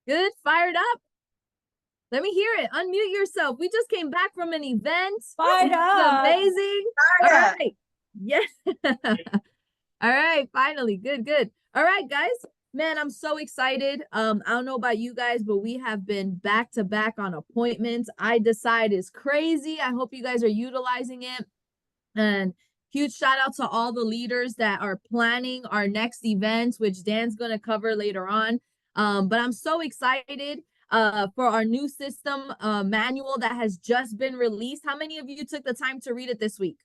Good, fired up. Let me hear it. Unmute yourself. We just came back from an event. Fired up. Amazing. All right. Yes. All right, finally. Good, good. All right, guys. Man, I'm so excited. I don't know about you guys, but we have been back to back on appointments. I Decide is crazy. I hope you guys are utilizing it. And huge shout out to all the leaders that are planning our next events, which Dan's going to cover later on. But I'm so excited for our new system manual that has just been released. How many of you took the time to read it this week?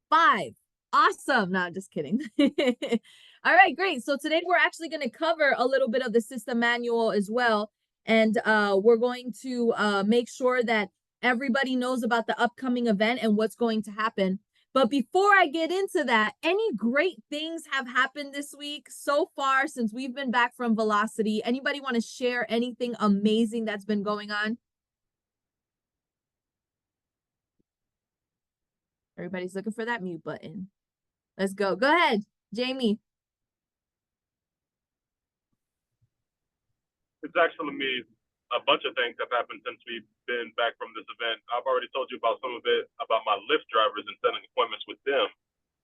5. Awesome. No, I'm just kidding. All right, great. So today we're actually going to cover a little bit of the system manual as well. And we're going to make sure that everybody knows about the upcoming event and what's going to happen. But before I get into that, any great things have happened this week so far since we've been back from Velocity? Anybody want to share anything amazing that's been going on? Everybody's looking for that mute button. Let's go. Go ahead, Jamie. It's actually me. A bunch of things have happened since we've been back from this event. I've already told you about some of it, about my Lyft drivers and setting appointments with them.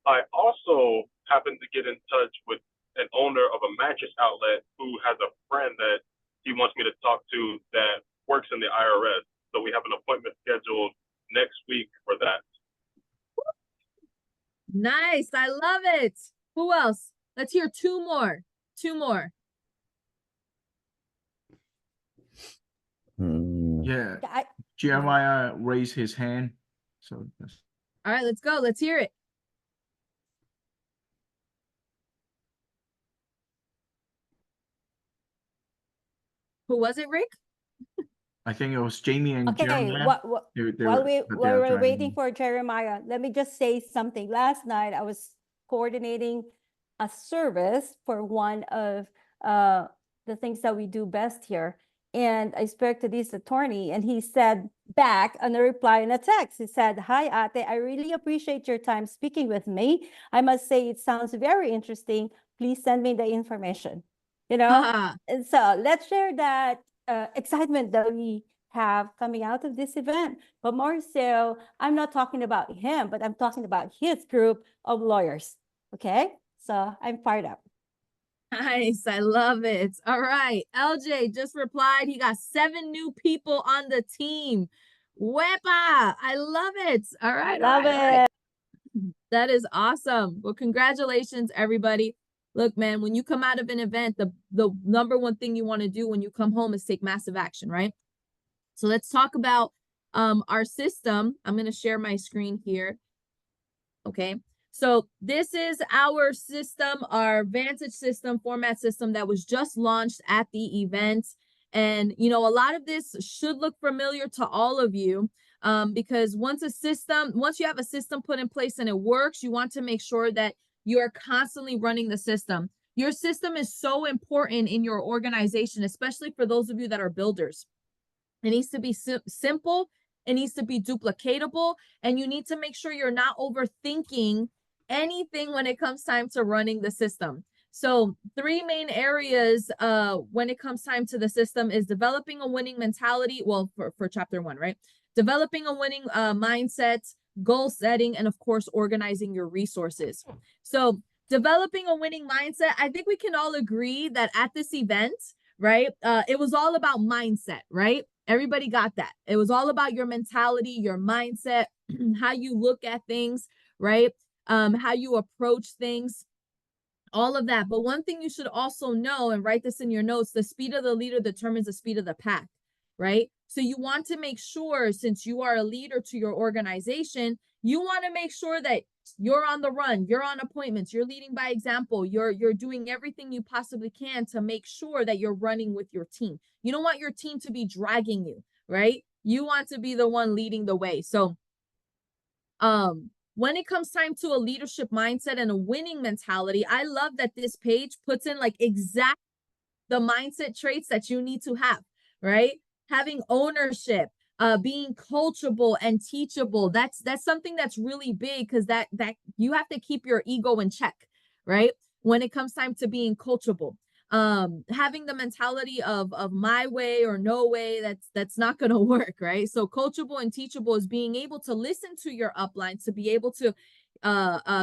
I also happened to get in touch with an owner of a mattress outlet who has a friend that he wants me to talk to that works in the IRS. So we have an appointment scheduled next week for that. Nice. I love it. Who else? Let's hear 2 more. 2 more. Yeah, Jeremiah raised his hand. So all right, let's go. Let's hear it. Who was it, Rick? I think it was Jamie and Jeremiah. While we're waiting for Jeremiah, let me just say something. Last night, I was coordinating a service for one of the things that we do best here. And I spoke to this attorney, and he said back on a reply in a text, he said, "Hi, Ate, I really appreciate your time speaking with me. I must say it sounds very interesting. Please send me the information." You know, and so let's share that excitement that we have coming out of this event. But more so, I'm not talking about him, but I'm talking about his group of lawyers. Okay, so I'm fired up. Nice. I love it. All right. LJ just replied. He got 7 new people on the team. Wepa. I love it. All right. Love it. All right. That is awesome. Well, congratulations, everybody. Look, man, when you come out of an event, the number one thing you want to do when you come home is take massive action, right? So let's talk about our system. I'm going to share my screen here. Okay. So this is our system, our Vantage system, format system that was just launched at the event. And, you know, a lot of this should look familiar to all of you because once you have a system put in place and it works, you want to make sure that you're constantly running the system. Your system is so important in your organization, especially for those of you that are builders. It needs to be simple. It needs to be duplicatable. And you need to make sure you're not overthinking anything when it comes time to running the system. So 3 main areas when it comes time to the system is developing a winning mentality. Well, for chapter 1, right? Developing a winning mindset, goal setting, and of course, organizing your resources. So developing a winning mindset, I think we can all agree that at this event, right, it was all about mindset, right? Everybody got that. It was all about your mentality, your mindset, how you look at things, right? How you approach things, all of that. But one thing you should also know, and write this in your notes, the speed of the leader determines the speed of the pack, right? So you want to make sure, since you are a leader to your organization, you want to make sure that you're on the run, you're on appointments, you're leading by example, you're doing everything you possibly can to make sure that you're running with your team. You don't want your team to be dragging you, right? You want to be the one leading the way. So when it comes time to a leadership mindset and a winning mentality, I love that this page puts in like exact the mindset traits that you need to have, right? Having ownership, being coachable and teachable. That's something that's really big because that you have to keep your ego in check, right? when it comes time to being coachable. Having the mentality of my way or no way, that's not going to work, right? So coachable and teachable is being able to listen to your upline, to be able to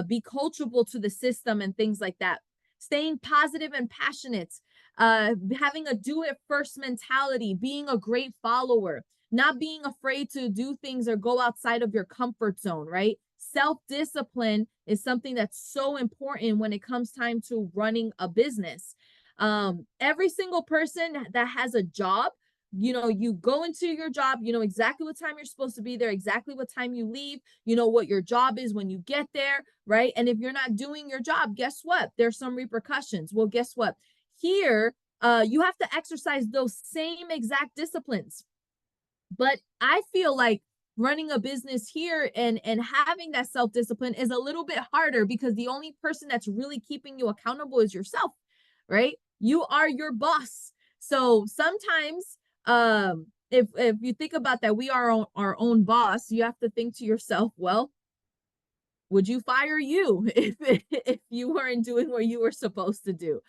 be coachable to the system and things like that. Staying positive and passionate, having a do it first mentality, being a great follower, not being afraid to do things or go outside of your comfort zone, right? Self-discipline is something that's so important when it comes time to running a business. Every single person that has a job, you know, you go into your job, you know exactly what time you're supposed to be there, exactly what time you leave, you know what your job is when you get there, right? And if you're not doing your job, guess what? There's some repercussions. Well, guess what? Here, you have to exercise those same exact disciplines. But I feel like running a business here and having that self-discipline is a little bit harder because the only person that's really keeping you accountable is yourself, right? You are your boss. So sometimes if you think about that, we are our own boss, you have to think to yourself, well, would you fire you if you weren't doing what you were supposed to do?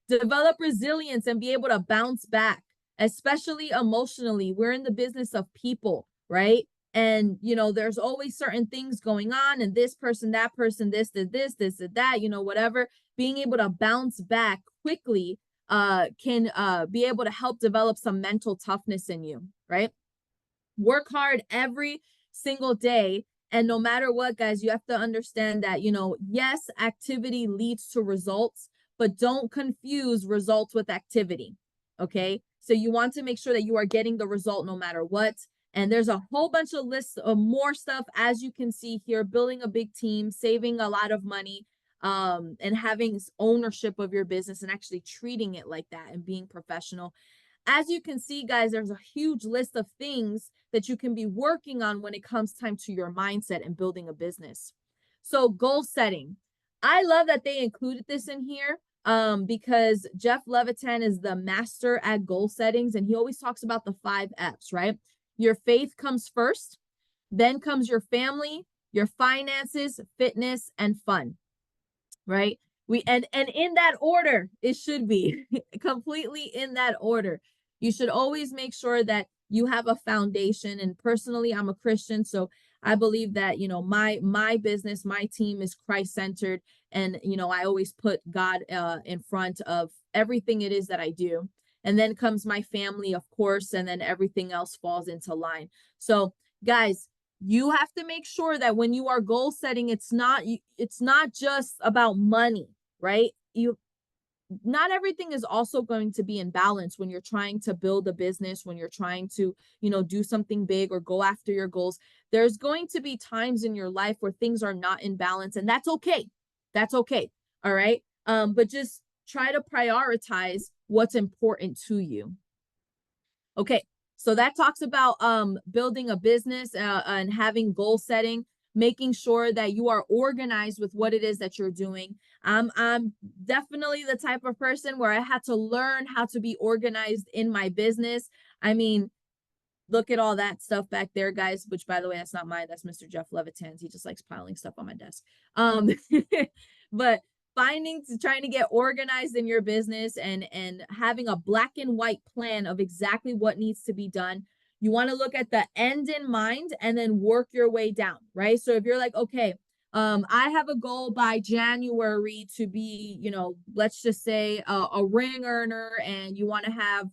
Develop resilience and be able to bounce back, especially emotionally. We're in the business of people, right? And, you know, there's always certain things going on, and this person, that person, this did that, you know, whatever. Being able to bounce back quickly can be able to help develop some mental toughness in you, right? Work hard every single day. And no matter what, guys, you have to understand that, you know, yes, activity leads to results, but don't confuse results with activity. Okay. So you want to make sure that you are getting the result no matter what. And there's a whole bunch of lists of more stuff, as you can see here, building a big team, saving a lot of money, and having ownership of your business and actually treating it like that and being professional. As you can see, guys, there's a huge list of things that you can be working on when it comes time to your mindset and building a business. So goal setting. I love that they included this in here because Jeff Levitan is the master at goal settings, and he always talks about the 5 F's, right? Your faith comes first, then comes your family, your finances, fitness, and fun, right? And in that order, it should be completely in that order. You should always make sure that you have a foundation. And personally, I'm a Christian, so I believe that, you know, my business, my team is Christ-centered, and, you know, I always put God in front of everything it is that I do. And then comes my family, of course, and then everything else falls into line. So, guys, you have to make sure that when you are goal setting, it's not just about money, right? Not everything is also going to be in balance when you're trying to build a business, when you're trying to, you know, do something big or go after your goals. There's going to be times in your life where things are not in balance, and that's okay. That's okay. All right. But just try to prioritize what's important to you. Okay. So that talks about building a business and having goal setting, making sure that you are organized with what it is that you're doing. I'm definitely the type of person where I had to learn how to be organized in my business. I mean, look at all that stuff back there, guys, which, by the way, that's not mine. That's Mr. Jeff Levitan's. He just likes piling stuff on my desk. But trying to get organized in your business and having a black and white plan of exactly what needs to be done. You want to look at the end in mind and then work your way down, right? So if you're like, okay, I have a goal by January to be, you know, let's just say a ring earner, and you want to have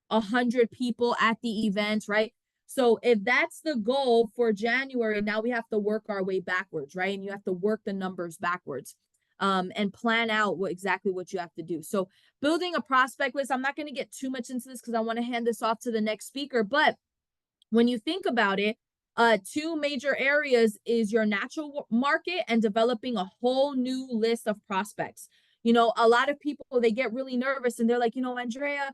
100 people at the event, right? So if that's the goal for January, now we have to work our way backwards, right? And you have to work the numbers backwards. And plan out exactly what you have to do. So building a prospect list, I'm not going to get too much into this because I want to hand this off to the next speaker. But when you think about it, 2 major areas is your natural market and developing a whole new list of prospects. You know, a lot of people, they get really nervous and they're like, you know, Andrea,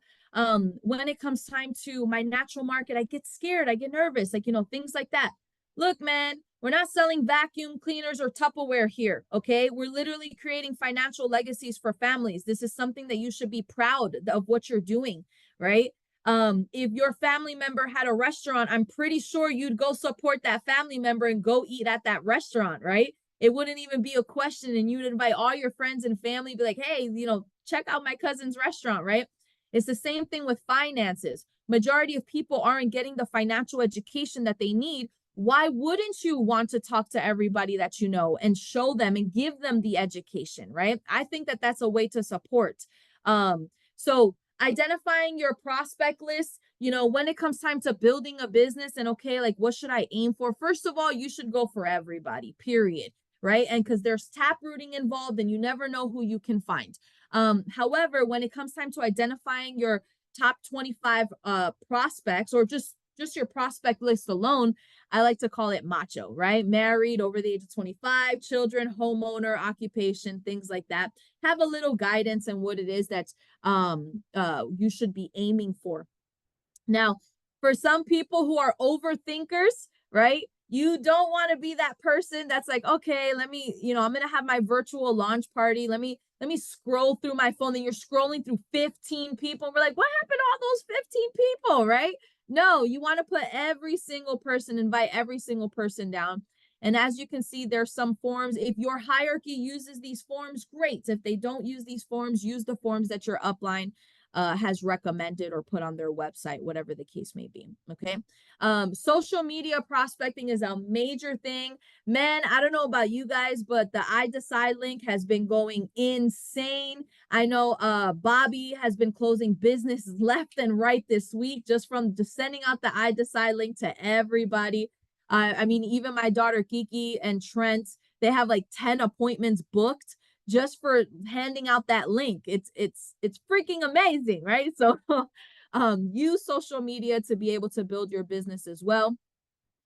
when it comes time to my natural market, I get scared, I get nervous, like, you know, things like that. Look, man, we're not selling vacuum cleaners or Tupperware here, okay? We're literally creating financial legacies for families. This is something that you should be proud of what you're doing, right? If your family member had a restaurant, I'm pretty sure you'd go support that family member and go eat at that restaurant, right? It wouldn't even be a question, and you'd invite all your friends and family, be like, hey, you know, check out my cousin's restaurant, right? It's the same thing with finances. Majority of people aren't getting the financial education that they need. Why wouldn't you want to talk to everybody that you know and show them and give them the education, right? I think that that's a way to support. So identifying your prospect list, you know, when it comes time to building a business and okay, like what should I aim for? First of all, you should go for everybody, period, right? And because there's tap rooting involved and you never know who you can find. However, when it comes time to identifying your top 25 prospects or just your prospect list alone, I like to call it macho, right? Married, over the age of 25, children, homeowner, occupation, things like that. Have a little guidance on what it is that you should be aiming for. Now, for some people who are overthinkers, right? You don't want to be that person that's like, okay, let me, you know, I'm going to have my virtual launch party. Let me scroll through my phone. Then you're scrolling through 15 people. We're like, what happened to all those 15 people, right? No, you want to put every single person, invite every single person down. And as you can see, there's some forms. If your hierarchy uses these forms, great. If they don't use these forms, use the forms that your upline has recommended or put on their website, whatever the case may be. Okay. Social media prospecting is a major thing. Man, I don't know about you guys, but the I Decide link has been going insane. I know Bobby has been closing business left and right this week just from just sending out the I Decide link to everybody. I mean, even my daughter Kiki and Trent, they have like 10 appointments booked just for handing out that link. It's freaking amazing, right? So use social media to be able to build your business as well.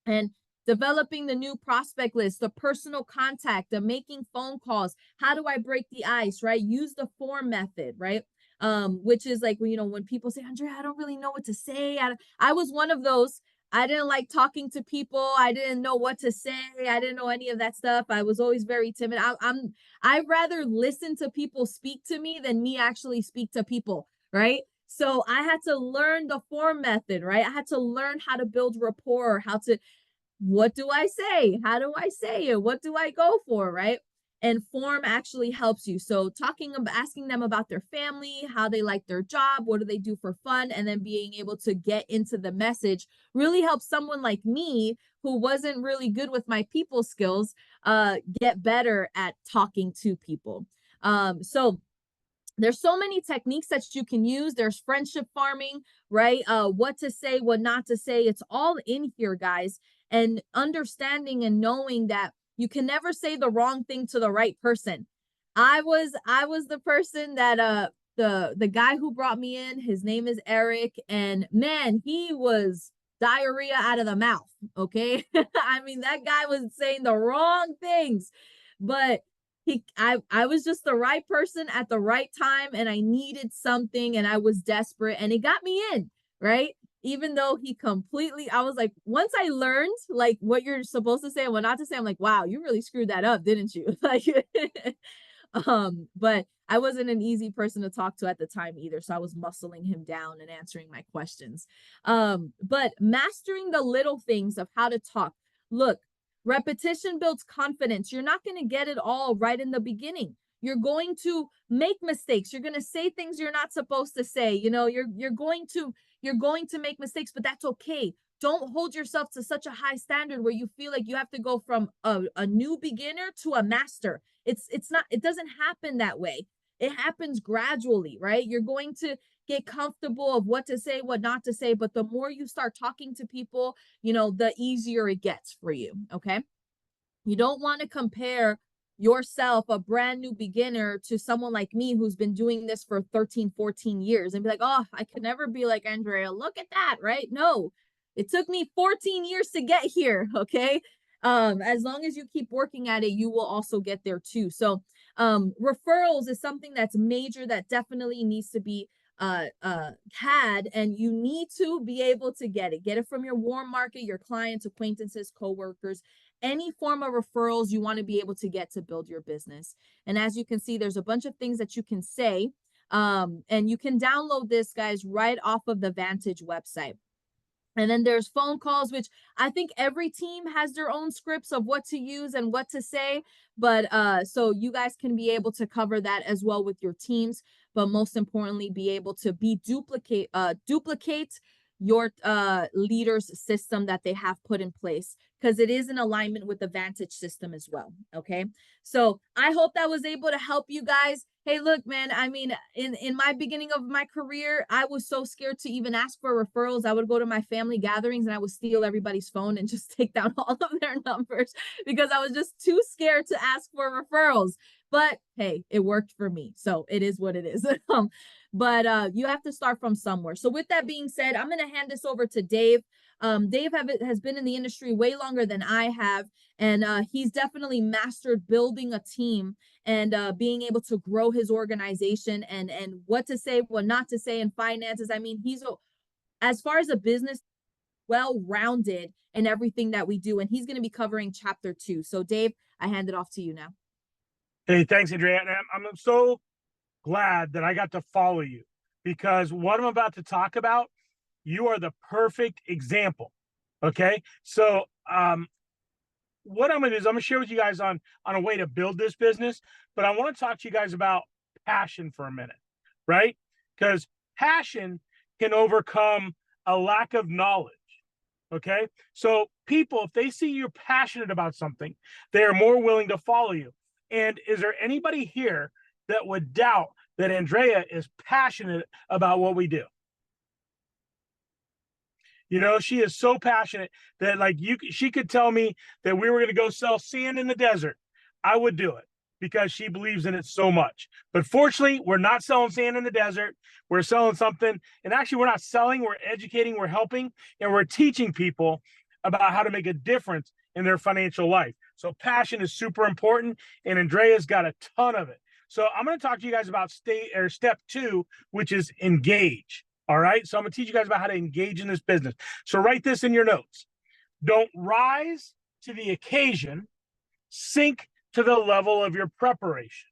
And developing the new prospect list, the personal contact, the making phone calls. How do I break the ice, right? Use the form method, right? Which is like, you know, when people say, Andrea, I don't really know what to say. I was one of those. I didn't like talking to people. I didn't know what to say. I didn't know any of that stuff. I was always very timid. I'd rather listen to people speak to me than me actually speak to people, right? So I had to learn the form method, right? I had to learn how to build rapport, how to, what do I say? How do I say it? What do I go for, right? And form actually helps you. So asking them about their family, how they like their job, what do they do for fun, and then being able to get into the message really helps someone like me who wasn't really good with my people skills get better at talking to people. So there's so many techniques that you can use. There's friendship farming, right? What to say, what not to say. It's all in here, guys. And understanding and knowing that you can never say the wrong thing to the right person. I was the person that the guy who brought me in, his name is Eric, and man, he was diarrhea out of the mouth. Okay. I mean, that guy was saying the wrong things, but I was just the right person at the right time, and I needed something and I was desperate, and it got me in, right? Even though I was like, once I learned like what you're supposed to say and what not to say, I'm like, wow, you really screwed that up, didn't you? Like, but I wasn't an easy person to talk to at the time either. So I was muscling him down and answering my questions. But mastering the little things of how to talk. Look, repetition builds confidence. You're not going to get it all right in the beginning. You're going to make mistakes. You're going to say things you're not supposed to say. You know, you're going to make mistakes, but that's okay. Don't hold yourself to such a high standard where you feel like you have to go from a new beginner to a master. It doesn't happen that way. It happens gradually, right? You're going to get comfortable of what to say, what not to say, but the more you start talking to people, you know, the easier it gets for you, okay? You don't want to compare yourself, a brand new beginner, to someone like me who's been doing this for 13, 14 years and be like, oh, I could never be like Andrea. Look at that, right? No, it took me 14 years to get here, okay? As long as you keep working at it, you will also get there too. So referrals is something that's major that definitely needs to be had, and you need to be able to get it from your warm market, your clients, acquaintances, coworkers, any form of referrals you want to be able to get to build your business. And as you can see, there's a bunch of things that you can say, and you can download this, guys, right off of the Vantage website. And then there's phone calls, which I think every team has their own scripts of what to use and what to say. But so you guys can be able to cover that as well with your teams, but most importantly, be able to duplicate your leaders' system that they have put in place, because it is in alignment with the Vantage system as well. Okay. So I hope that was able to help you guys. Hey, look, man, I mean, in my beginning of my career, I was so scared to even ask for referrals. I would go to my family gatherings and I would steal everybody's phone and just take down all of their numbers because I was just too scared to ask for referrals. But hey, it worked for me. So it is what it is. But you have to start from somewhere. So with that being said, I'm going to hand this over to Dave. Dave has been in the industry way longer than I have, and he's definitely mastered building a team and being able to grow his organization and what to say, what not to say in finances. I mean, he's as far as a business, well-rounded in everything that we do, and he's going to be covering chapter 2. So Dave, I hand it off to you now. Hey, thanks, Andrea. And I'm so glad that I got to follow you, because what I'm about to talk about, you are the perfect example. Okay. So, what I'm going to do is I'm going to share with you guys on a way to build this business, but I want to talk to you guys about passion for a minute, right? Because passion can overcome a lack of knowledge. Okay. So people, if they see you're passionate about something, they are more willing to follow you. And is there anybody here that would doubt that Andrea is passionate about what we do? You know, she is so passionate that she could tell me that we were going to go sell sand in the desert. I would do it because she believes in it so much. But fortunately, we're not selling sand in the desert. We're selling something. And actually, we're not selling, we're educating, we're helping, and we're teaching people about how to make a difference in their financial life. So passion is super important, and Andrea's got a ton of it. So I'm going to talk to you guys about step 2, which is engage. All right. So I'm going to teach you guys about how to engage in this business. So write this in your notes. Don't rise to the occasion, sink to the level of your preparation.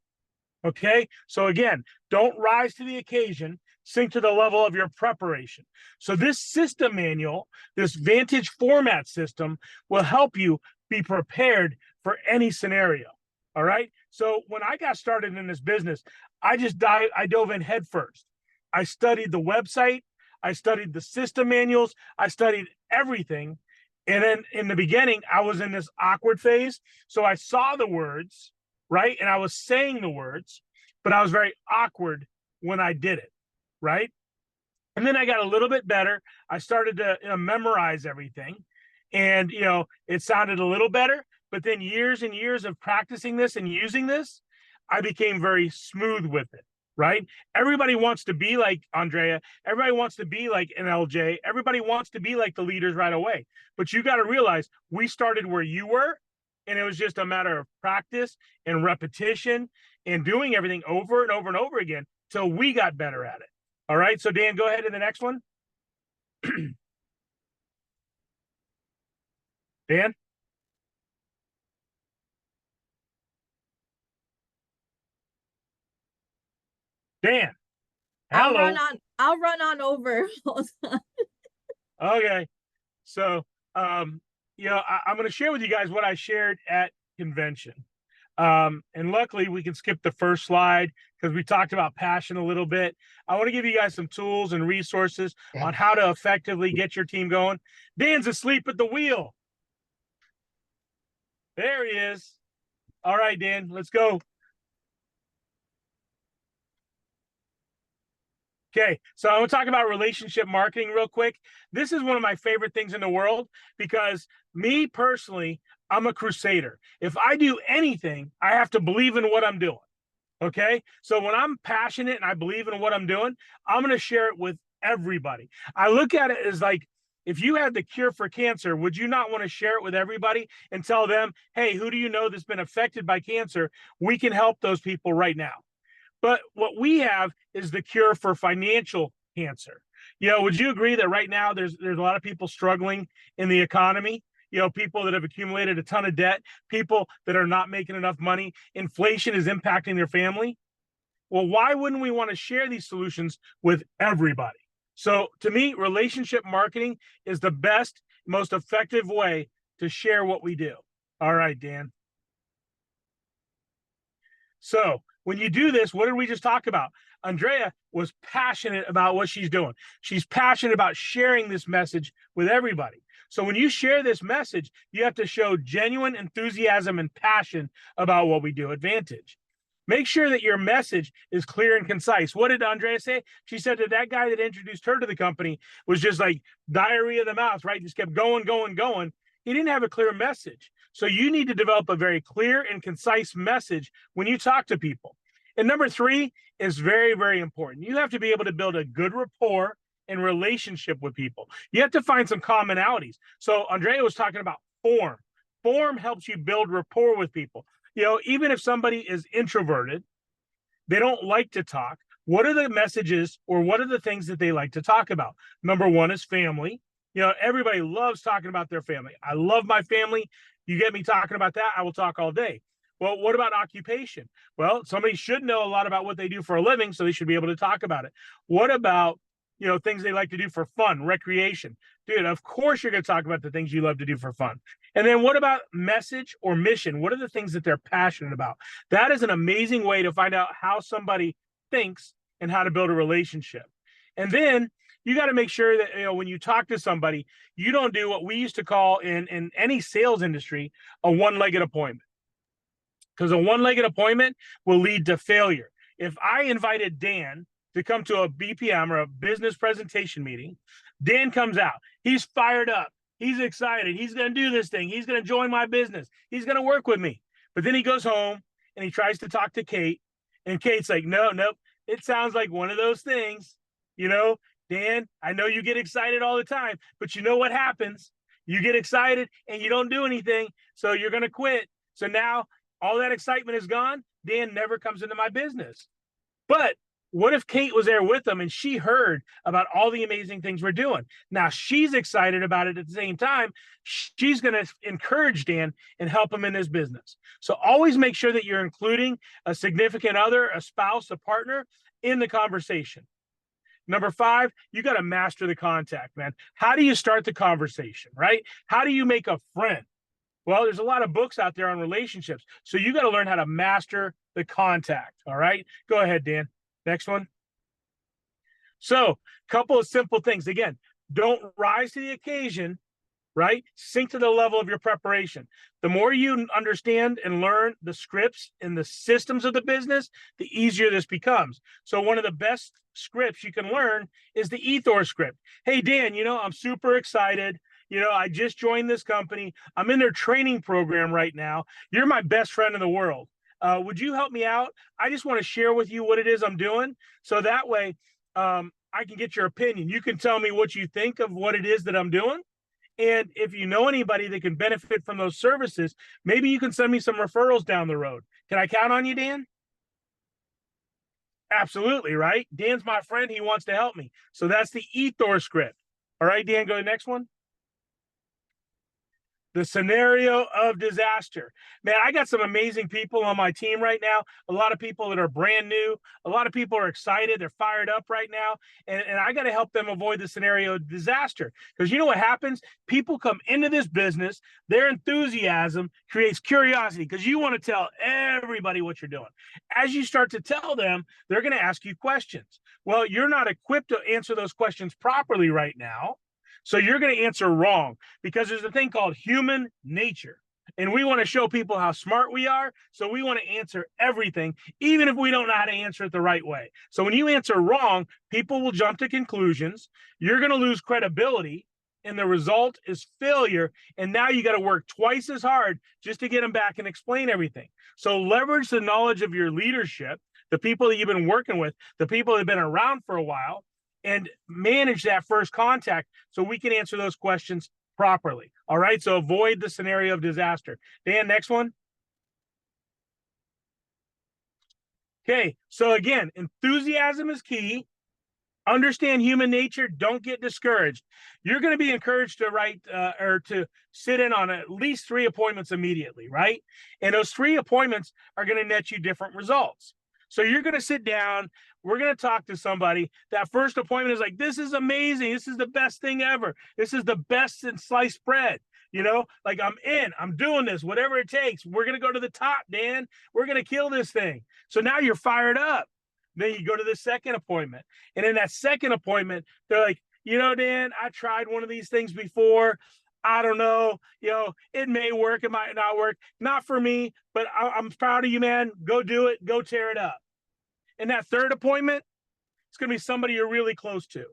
Okay. So again, don't rise to the occasion, sink to the level of your preparation. So this system manual, this Vantage format system, will help you be prepared for any scenario. All right. So when I got started in this business, I dove in head first. I studied the website. I studied the system manuals. I studied everything. And then in the beginning, I was in this awkward phase. So I saw the words, right? And I was saying the words, but I was very awkward when I did it, right? And then I got a little bit better. I started to memorize everything. And, it sounded a little better. But then years and years of practicing this and using this, I became very smooth with it. Right? Everybody wants to be like Andrea. Everybody wants to be like an LJ. Everybody wants to be like the leaders right away. But you got to realize we started where you were, and it was just a matter of practice and repetition and doing everything over and over and over again till we got better at it. All right. So Dan, go ahead to the next one. Dan? Dan. Hello. I'll run on over. Okay. So, I'm going to share with you guys what I shared at convention. And luckily we can skip the first slide because we talked about passion a little bit. I want to give you guys some tools and resources on how to effectively get your team going. Dan's asleep at the wheel. There he is. All right, Dan, let's go. Okay, so I want to talk about relationship marketing real quick. This is one of my favorite things in the world because me personally, I'm a crusader. If I do anything, I have to believe in what I'm doing. Okay, so when I'm passionate and I believe in what I'm doing, I'm going to share it with everybody. I look at it as like, if you had the cure for cancer, would you not want to share it with everybody and tell them, hey, who do you know that's been affected by cancer? We can help those people right now. But what we have is the cure for financial cancer. Would you agree that right now there's a lot of people struggling in the economy? People that have accumulated a ton of debt, people that are not making enough money. Inflation is impacting their family. Well, why wouldn't we want to share these solutions with everybody? So to me, relationship marketing is the best, most effective way to share what we do. All right, Dan. So when you do this, what did we just talk about? Andrea was passionate about what she's doing. She's passionate about sharing this message with everybody. So when you share this message, you have to show genuine enthusiasm and passion about what we do at Vantage. Make sure that your message is clear and concise. What did Andrea say? She said that guy that introduced her to the company was just like diarrhea of the mouth, right? Just kept going. He didn't have a clear message. So you need to develop a very clear and concise message when you talk to people. And number 3 is very, very important. You have to be able to build a good rapport and relationship with people. You have to find some commonalities. So Andrea was talking about form. Form helps you build rapport with people. You know, even if somebody is introverted, they don't like to talk. What are the messages or what are the things that they like to talk about? Number 1 is family. You know, everybody loves talking about their family. I love my family. You get me talking about that, I will talk all day. Well, what about occupation? Well, somebody should know a lot about what they do for a living, so they should be able to talk about it. What about, you know, things they like to do for fun, recreation? Dude, of course you're going to talk about the things you love to do for fun. And then what about message or mission? What are the things that they're passionate about? That is an amazing way to find out how somebody thinks and how to build a relationship. And then you got to make sure that, you know, when you talk to somebody, you don't do what we used to call in any sales industry, a one-legged appointment. Because a one-legged appointment will lead to failure. If I invited Dan to come to a BPM or a business presentation meeting, Dan comes out. He's fired up. He's excited. He's going to do this thing. He's going to join my business. He's going to work with me. But then he goes home and he tries to talk to Kate. And Kate's like, nope. It sounds like one of those things. You know, Dan, I know you get excited all the time, but you know what happens? You get excited and you don't do anything. So you're going to quit. So now all that excitement is gone. Dan never comes into my business. But what if Kate was there with them and she heard about all the amazing things we're doing? Now she's excited about it at the same time. She's going to encourage Dan and help him in his business. So always make sure that you're including a significant other, a spouse, a partner in the conversation. Number 5, you got to master the contact, man. How do you start the conversation, right? How do you make a friend? Well, there's a lot of books out there on relationships. So you got to learn how to master the contact. All right. Go ahead, Dan. Next one. So a couple of simple things. Again, don't rise to the occasion, right? Sink to the level of your preparation. The more you understand and learn the scripts and the systems of the business, the easier this becomes. So one of the best scripts you can learn is the Ethor script. Hey, Dan, you know, I'm super excited. You know, I just joined this company. I'm in their training program right now. You're my best friend in the world. Would you help me out? I just want to share with you what it is I'm doing. So that way I can get your opinion. You can tell me what you think of what it is that I'm doing. And if you know anybody that can benefit from those services, maybe you can send me some referrals down the road. Can I count on you, Dan? Absolutely, right? Dan's my friend. He wants to help me. So that's the Ethor script. All right, Dan, go to the next one. The scenario of disaster. Man, I got some amazing people on my team right now. A lot of people that are brand new. A lot of people are excited. They're fired up right now. And I got to help them avoid the scenario of disaster. Because you know what happens? People come into this business. Their enthusiasm creates curiosity because you want to tell everybody what you're doing. As you start to tell them, they're going to ask you questions. Well, you're not equipped to answer those questions properly right now. So you're going to answer wrong because there's a thing called human nature. And we want to show people how smart we are. So we want to answer everything, even if we don't know how to answer it the right way. So when you answer wrong, people will jump to conclusions. You're going to lose credibility. And the result is failure. And now you got to work twice as hard just to get them back and explain everything. So leverage the knowledge of your leadership, the people that you've been working with, the people that have been around for a while, and manage that first contact so we can answer those questions properly. All right. So avoid the scenario of disaster. Dan, next one. Okay. So again, enthusiasm is key. Understand human nature. Don't get discouraged. You're going to be encouraged to write or to sit in on at least 3 appointments immediately, right? And those 3 appointments are going to net you different results. So you're going to sit down. We're going to talk to somebody. That first appointment is like, this is amazing. This is the best thing ever. This is the best in sliced bread. You know, like I'm doing this, whatever it takes. We're going to go to the top, Dan. We're going to kill this thing. So now you're fired up. Then you go to the second appointment. And in that second appointment, they're like, you know, Dan, I tried one of these things before. I don't know, you know, it may work, it might not work. Not for me, but I'm proud of you, man. Go do it. Go tear it up. And that third appointment, it's going to be somebody you're really close to.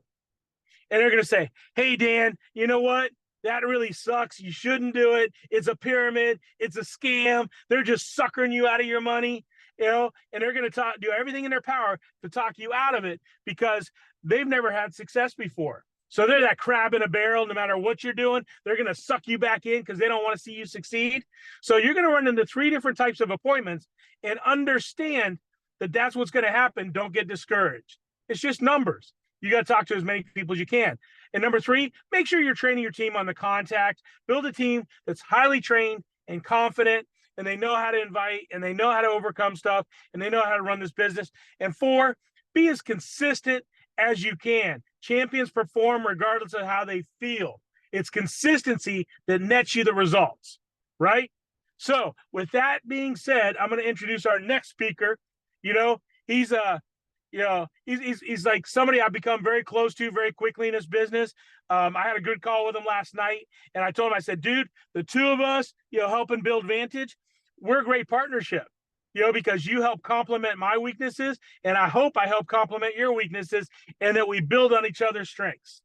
And they're going to say, hey, Dan, you know what? That really sucks. You shouldn't do it. It's a pyramid. It's a scam. They're just suckering you out of your money, you know, and they're going to do everything in their power to talk you out of it because they've never had success before. So they're that crab in a barrel. No matter what you're doing, they're going to suck you back in because they don't want to see you succeed. So you're going to run into 3 different types of appointments and understand that that's what's going to happen. Don't get discouraged. It's just numbers. You got to talk to as many people as you can. And number 3, make sure you're training your team on the contact. Build a team that's highly trained and confident, and they know how to invite, and they know how to overcome stuff, and they know how to run this business. And 4, be as consistent as you can. Champions perform regardless of how they feel. It's consistency that nets you the results, right? So with that being said, I'm going to introduce our next speaker. You know, he's like somebody I've become very close to very quickly in this business. I had a good call with him last night, and I told him, I said, dude, the 2 of us, you know, helping build Vantage, we're a great partnership. You know, because you help complement my weaknesses, and I hope I help complement your weaknesses, and that we build on each other's strengths.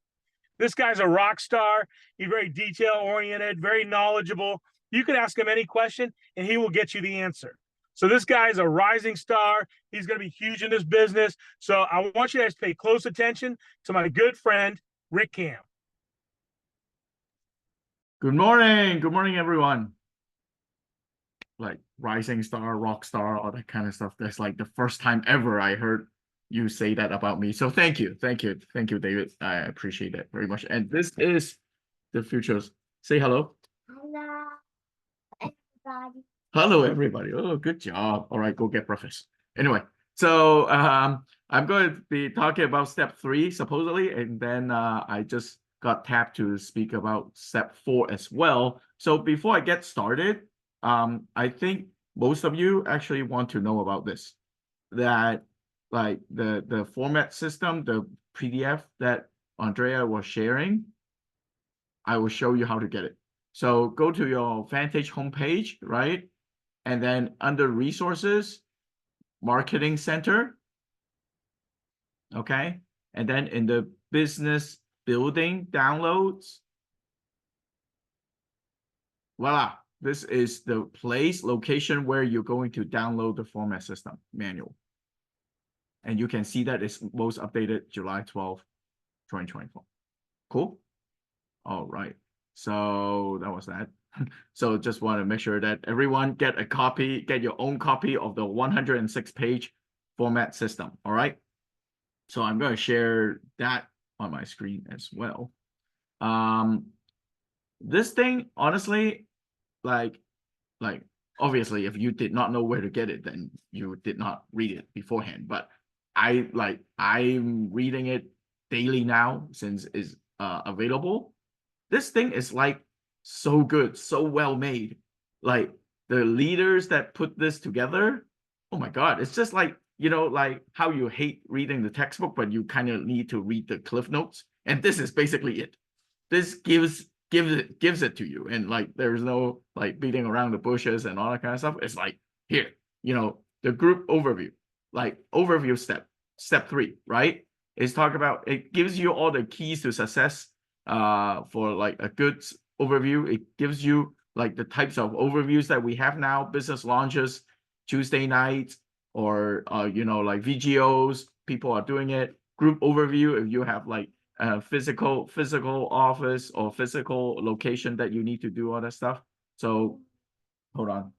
This guy's a rock star. He's very detail-oriented, very knowledgeable. You can ask him any question, and he will get you the answer. So this guy is a rising star. He's going to be huge in this business. So I want you guys to pay close attention to my good friend, Rick Cam. Good morning. Good morning, everyone. Like rising star, rock star, all that kind of stuff. That's like the first time ever I heard you say that about me. So thank you, David. I appreciate that very much. And this is the futures. Say hello. Hello, everybody. Hello, everybody. Oh, good job. All right, go get breakfast. Anyway, so I'm going to be talking about step 3 supposedly, and then I just got tapped to speak about step 4 as well. So before I get started, I think most of you actually want to know about this, that like the format system, the PDF that Andrea was sharing, I will show you how to get it. So go to your Vantage homepage, right? And then under resources, marketing center. Okay. And then in the business building downloads, voila. This is the location where you're going to download the format system manual. And you can see that it's most updated July 12, 2024. Cool. All right. So that was that. So just want to make sure that everyone get your own copy of the 106-page format system. All right. So I'm going to share that on my screen as well. This thing, honestly, like obviously if you did not know where to get it, then you did not read it beforehand, but I'm reading it daily now since it's available. This thing is like so good, so well made. Like the leaders that put this together, oh my God, it's just like, you know, like how you hate reading the textbook, but you kind of need to read the cliff notes, and this is basically it. This gives it to you, and like there's no like beating around the bushes and all that kind of stuff. It's like, here, you know, the group overview, like overview step 3, right? It's talk about, it gives you all the keys to success for like a good overview. It gives you like the types of overviews that we have now: business launches, Tuesday nights, or you know, like VGOs, people are doing it. Group overview, if you have like physical office or physical location that you need to do all that stuff. So hold on,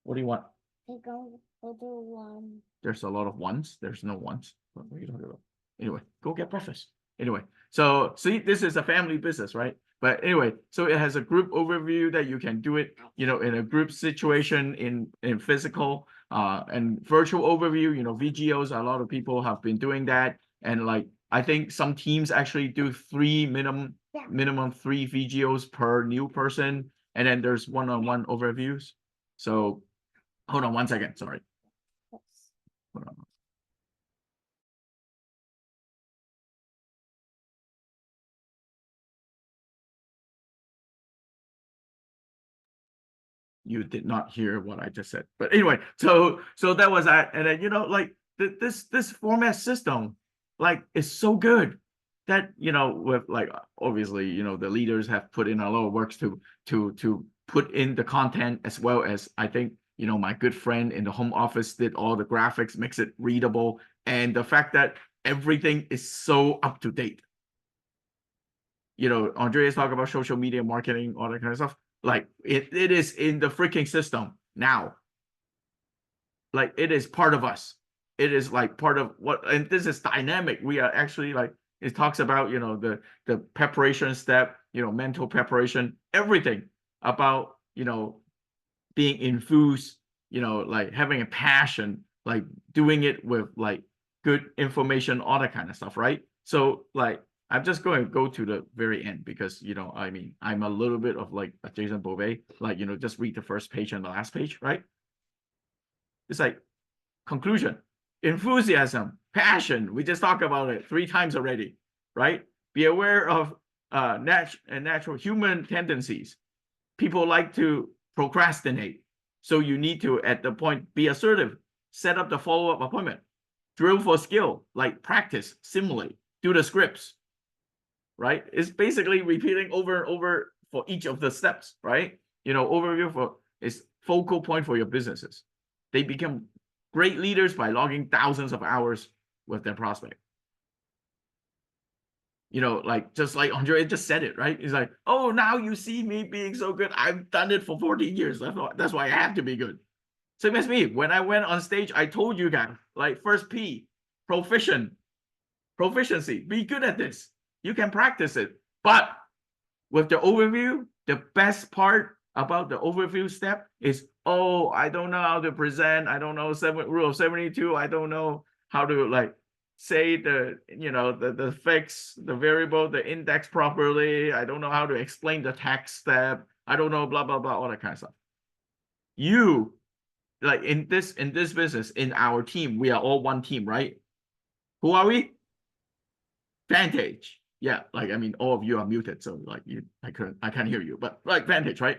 what do you want? Go to 1. There's a lot of ones. There's no ones. What are you talking about? Anyway, go get breakfast. Anyway, so see, this is a family business, right? But anyway, so it has a group overview that you can do it, you know, in a group situation, in physical and virtual overview, VGOs, a lot of people have been doing that. And like, I think some teams actually do minimum 3 VGOs per new person. And then there's one-on-one overviews. So hold on 1 second. Sorry. Hold on. You did not hear what I just said, but anyway, so that was that. And then like this format system like is so good that with like obviously the leaders have put in a lot of works to put in the content, as well as I think my good friend in the home office did all the graphics, makes it readable, and the fact that everything is so up to date. Andrea's talking about social media marketing, all that kind of stuff. Like it is in the freaking system now. Like it is part of us. It is like part of what, and this is dynamic. We are actually like, it talks about, the preparation step, mental preparation, everything about, being enthused, like having a passion, like doing it with like good information, all that kind of stuff. Right. So like, I'm just going to go to the very end because, I mean, I'm a little bit of like a Jason Beauvais, like, just read the first page and the last page, right? It's like conclusion, enthusiasm, passion. We just talked about it 3 times already, right? Be aware of natural human tendencies. People like to procrastinate. So you need to, at the point, be assertive, set up the follow-up appointment, drill for skill, like practice, simulate, do the scripts. Right? It's basically repeating over and over for each of the steps, right? Overview is focal point for your businesses. They become great leaders by logging thousands of hours with their prospect. Like just like Andrea just said it, right? He's like, oh, now you see me being so good. I've done it for 14 years. That's why I have to be good. Same as me. When I went on stage, I told you guys, like first P, proficiency. Be good at this. You can practice it. But with the overview, the best part about the overview step is, oh, I don't know how to present. I don't know rule of 72. I don't know how to like say the fix, the variable, the index properly. I don't know how to explain the text step. I don't know, blah, blah, blah, all that kind of stuff. You, like in this business, in our team, we are all one team, right? Who are we? Vantage. Yeah, like I mean, all of you are muted, so like I can't hear you, but like Vantage, right?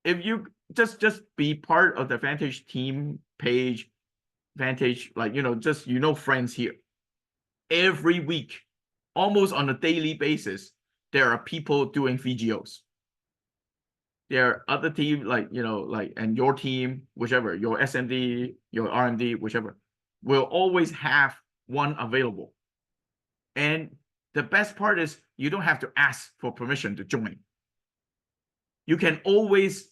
If you just be part of the Vantage team page, Vantage, like just friends here. Every week, almost on a daily basis, there are people doing VGOs. There are other teams and your team, whichever, your SMD, your RMD, whichever, will always have one available. And the best part is you don't have to ask for permission to join. You can always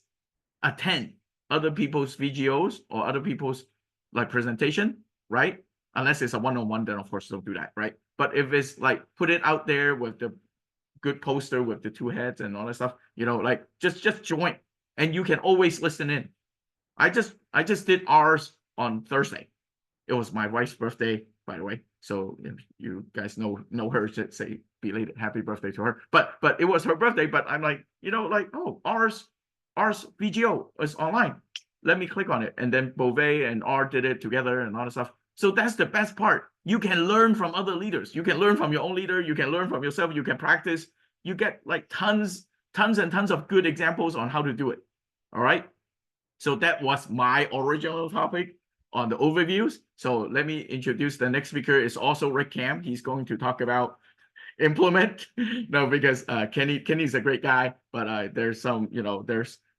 attend other people's VGOs or other people's like presentation, right? Unless it's a one-on-one, then of course don't do that, right? But if it's like put it out there with the good poster with the 2 heads and all that stuff, like just join, and you can always listen in. I just did ours on Thursday. It was my wife's birthday, by the way. So you guys know her, should say belated happy birthday to her. But it was her birthday. But I'm like, oh, ours VGO is online. Let me click on it. And then Beauvais and R did it together and all that stuff. So that's the best part. You can learn from other leaders. You can learn from your own leader. You can learn from yourself. You can practice. You get like tons and tons of good examples on how to do it. All right. So that was my original topic on the overviews. So let me introduce the next speaker. Is also Rick Cam. He's going to talk about implement. No, because Kenny's a great guy, but there's some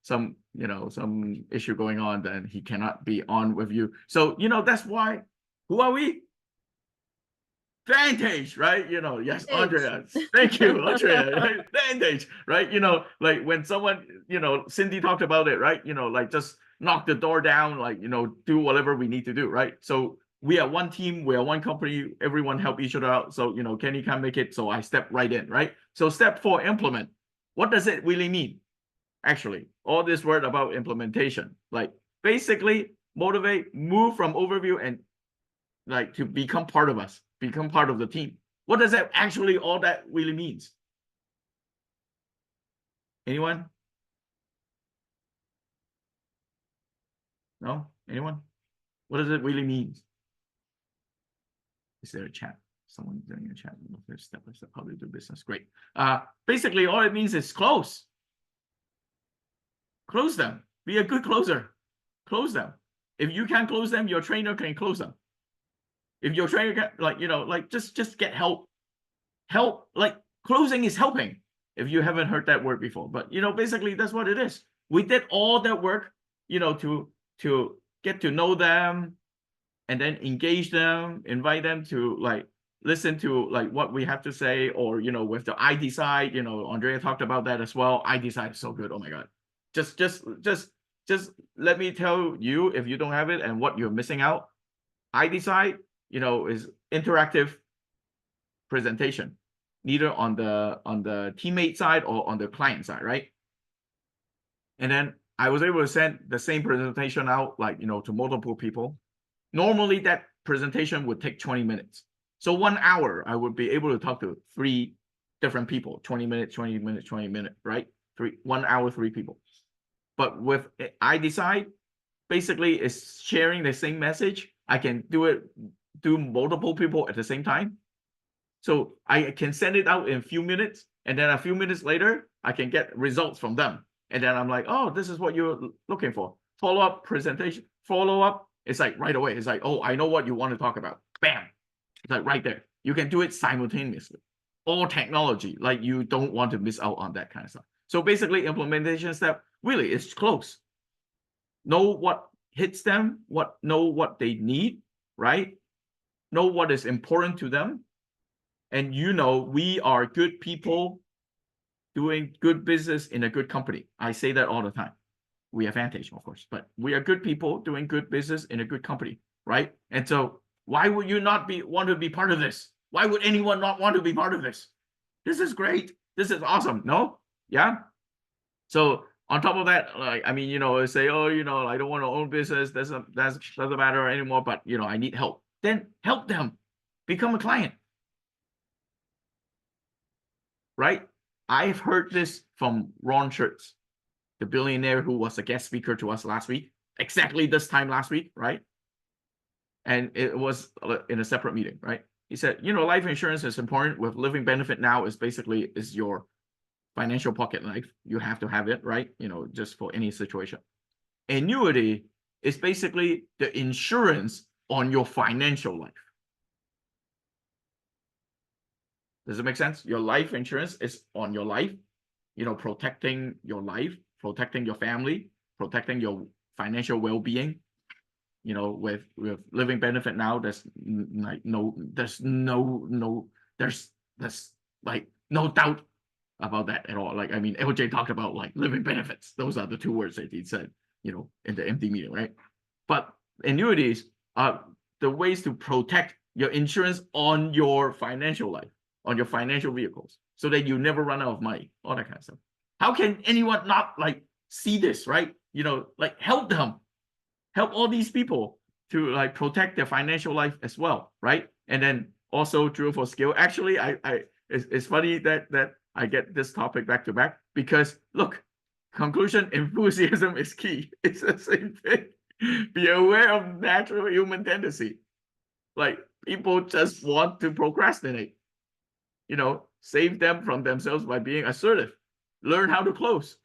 some issue going on, then he cannot be on with you. So that's why. Who are we? Vantage, right? Yes, Andrea. Thank you, Andrea. Vantage, right? Like when someone, Cindy talked about it, right? Like just knock the door down, like, do whatever we need to do, right? So we are one team, we are one company, everyone help each other out. So, Kenny can't make it, so I step right in, right? So step 4, implement. What does it really mean? Actually, all this word about implementation, like basically motivate, move from overview and like to become part of us, become part of the team. What does that actually, all that really means? Anyone? No? Anyone? What does it really mean? Is there a chat? Someone doing a chat. There's step by step how to do business. Great. Basically, all it means is close. Close them. Be a good closer. Close them. If you can't close them, your trainer can close them. If your trainer can, like, you know, like just get help. Help, like closing is helping. If you haven't heard that word before, but you know, basically that's what it is. We did all that work, you know, to get to know them and then engage them, invite them to like listen to like what we have to say, or you know, with the I decide, you know, Andrea talked about that as well. I decide is so good. Oh my God. Just let me tell you if you don't have it and what you're missing out. I decide, you know, is interactive presentation, neither on the teammate side or on the client side, right? And then I was able to send the same presentation out, like, you know, to multiple people. Normally that presentation would take 20 minutes. So 1 hour, I would be able to talk to 3 different people, 20 minutes, 20 minutes, 20 minutes, right? 1 hour, 3 people. But with I decide, basically is sharing the same message. I can do multiple people at the same time. So I can send it out in a few minutes, and then a few minutes later, I can get results from them. And then I'm like, oh, this is what you're looking for. Follow-up presentation, follow-up. It's like right away. It's like, oh, I know what you want to talk about. Bam. It's like right there. You can do it simultaneously. All technology, like you don't want to miss out on that kind of stuff. So basically implementation step really is close. Know what hits them, know what they need, right? Know what is important to them. And you know, we are good people doing good business in a good company. I say that all the time. We have Vantage, of course, but we are good people doing good business in a good company, right? And so why would you not want to be part of this? Why would anyone not want to be part of this? This is great. This is awesome. No? Yeah. So on top of that, like, I mean, you know, say, oh, you know, I don't want to own business. That doesn't matter anymore, but you know, I need help. Then help them become a client. Right? I've heard this from Ron Schurtz, the billionaire who was a guest speaker to us last week, exactly this time last week, right? And it was in a separate meeting, right? He said, you know, life insurance is important. With living benefit now is basically is your financial pocket knife. You have to have it, right? You know, just for any situation. Annuity is basically the insurance on your financial life. Does it make sense? Your life insurance is on your life, you know, protecting your life, protecting your family, protecting your financial well-being. You know, with living benefit now, there's like there's like no doubt about that at all. Like, I mean, LJ talked about like living benefits. Those are the 2 words that he said, you know, in the MD meeting, right? But annuities are the ways to protect your insurance on your financial life, on your financial vehicles, so that you never run out of money, all that kind of stuff. How can anyone not like see this, right? You know, like help them, help all these people to like protect their financial life as well, right? And then also drill for skill. Actually, it's funny that I get this topic back to back because look, conclusion, enthusiasm is key. It's the same thing. Be aware of natural human tendency. Like people just want to procrastinate. You know, save them from themselves by being assertive. Learn how to close,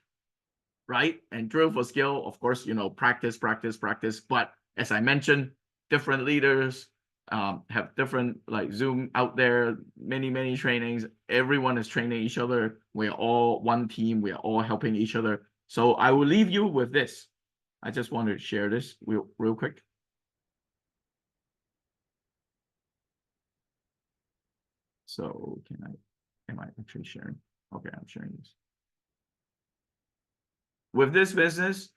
right? And drill for skill, of course, you know, practice. But as I mentioned, different leaders have different, like Zoom out there, many trainings. Everyone is training each other. We're all one team. We are all helping each other. So I will leave you with this. I just wanted to share this real quick. So am I actually sharing? Okay, I'm sharing this. With this business,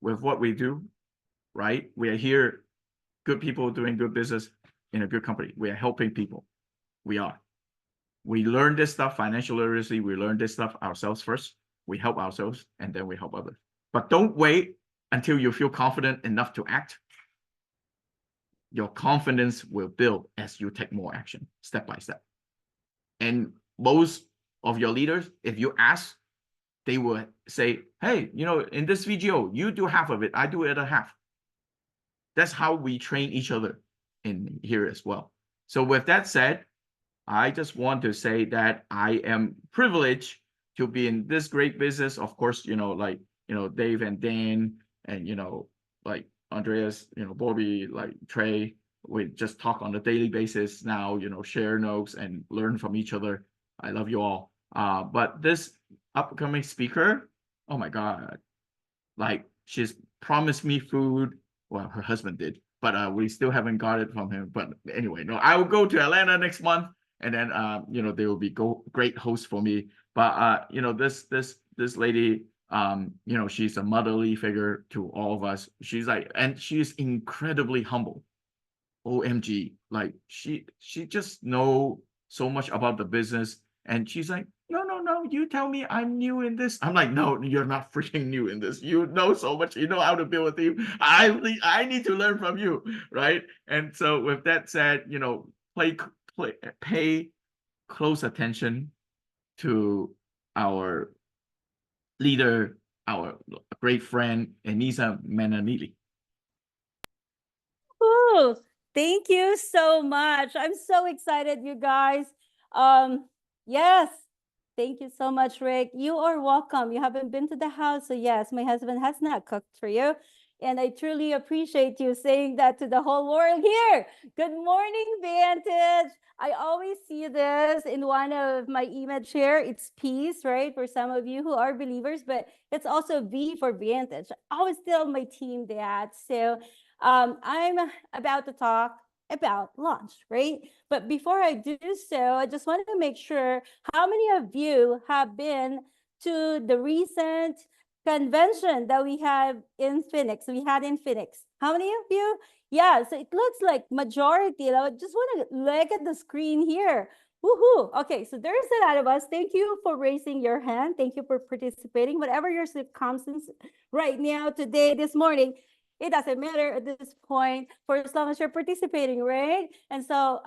with what we do, right? We are here, good people doing good business in a good company. We are helping people. We learn this stuff, financial literacy. We learn this stuff ourselves first. We help ourselves and then we help others. But don't wait until you feel confident enough to act, your confidence will build as you take more action, step by step. And most of your leaders, if you ask, they will say, hey, in this video, you do half of it, I do the other half. That's how we train each other in here as well. So with that said, I just want to say that I am privileged to be in this great business. Of course, Dave and Dan and, like Andreas, Bobby, like Trey, we just talk on a daily basis now, share notes and learn from each other. I love you all. But this upcoming speaker, oh my God, like she's promised me food. Well, her husband did, but we still haven't got it from him. But anyway, no, I will go to Atlanta next month, and then they will be great hosts for me. But this lady, she's a motherly figure to all of us. She's like, and she's incredibly humble. OMG, like she just know so much about the business, and she's like, no, you tell me I'm new in this. I'm like, no, you're not freaking new in this. You know so much. You know how to build a team. I need to learn from you, right? And so with that said, pay close attention to our leader, our great friend, Enliza Manalili. Oh, thank you so much. I'm so excited, you guys. Yes, thank you so much, Rick. You are welcome. You haven't been to the house, so yes, my husband has not cooked for you. And I truly appreciate you saying that to the whole world here. Good morning, Vantage. I always see this in one of my image here. It's peace, right? For some of you who are believers, but it's also V for Vantage. I always tell my team that. So I'm about to talk about launch, right? But before I do so, I just want to make sure how many of you have been to the recent convention that we had in Phoenix. How many of you? Yeah, so it looks like majority. I just want to look at the screen here. Woohoo! Okay, so there's a lot of us. Thank you for raising your hand. Thank you for participating. Whatever your circumstance right now, today, this morning, it doesn't matter at this point for as long as you're participating, right? And so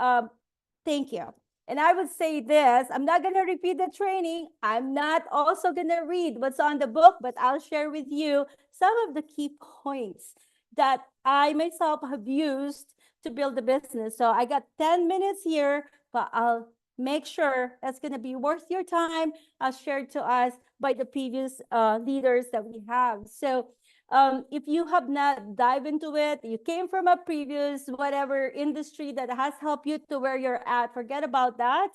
thank you. And I would say this, I'm not going to repeat the training. I'm not also going to read what's on the book, but I'll share with you some of the key points that I myself have used to build the business. So I got 10 minutes here, but I'll make sure that's going to be worth your time, as shared to us by the previous leaders that we have. So if you have not dived into it, you came from a previous whatever industry that has helped you to where you're at, forget about that.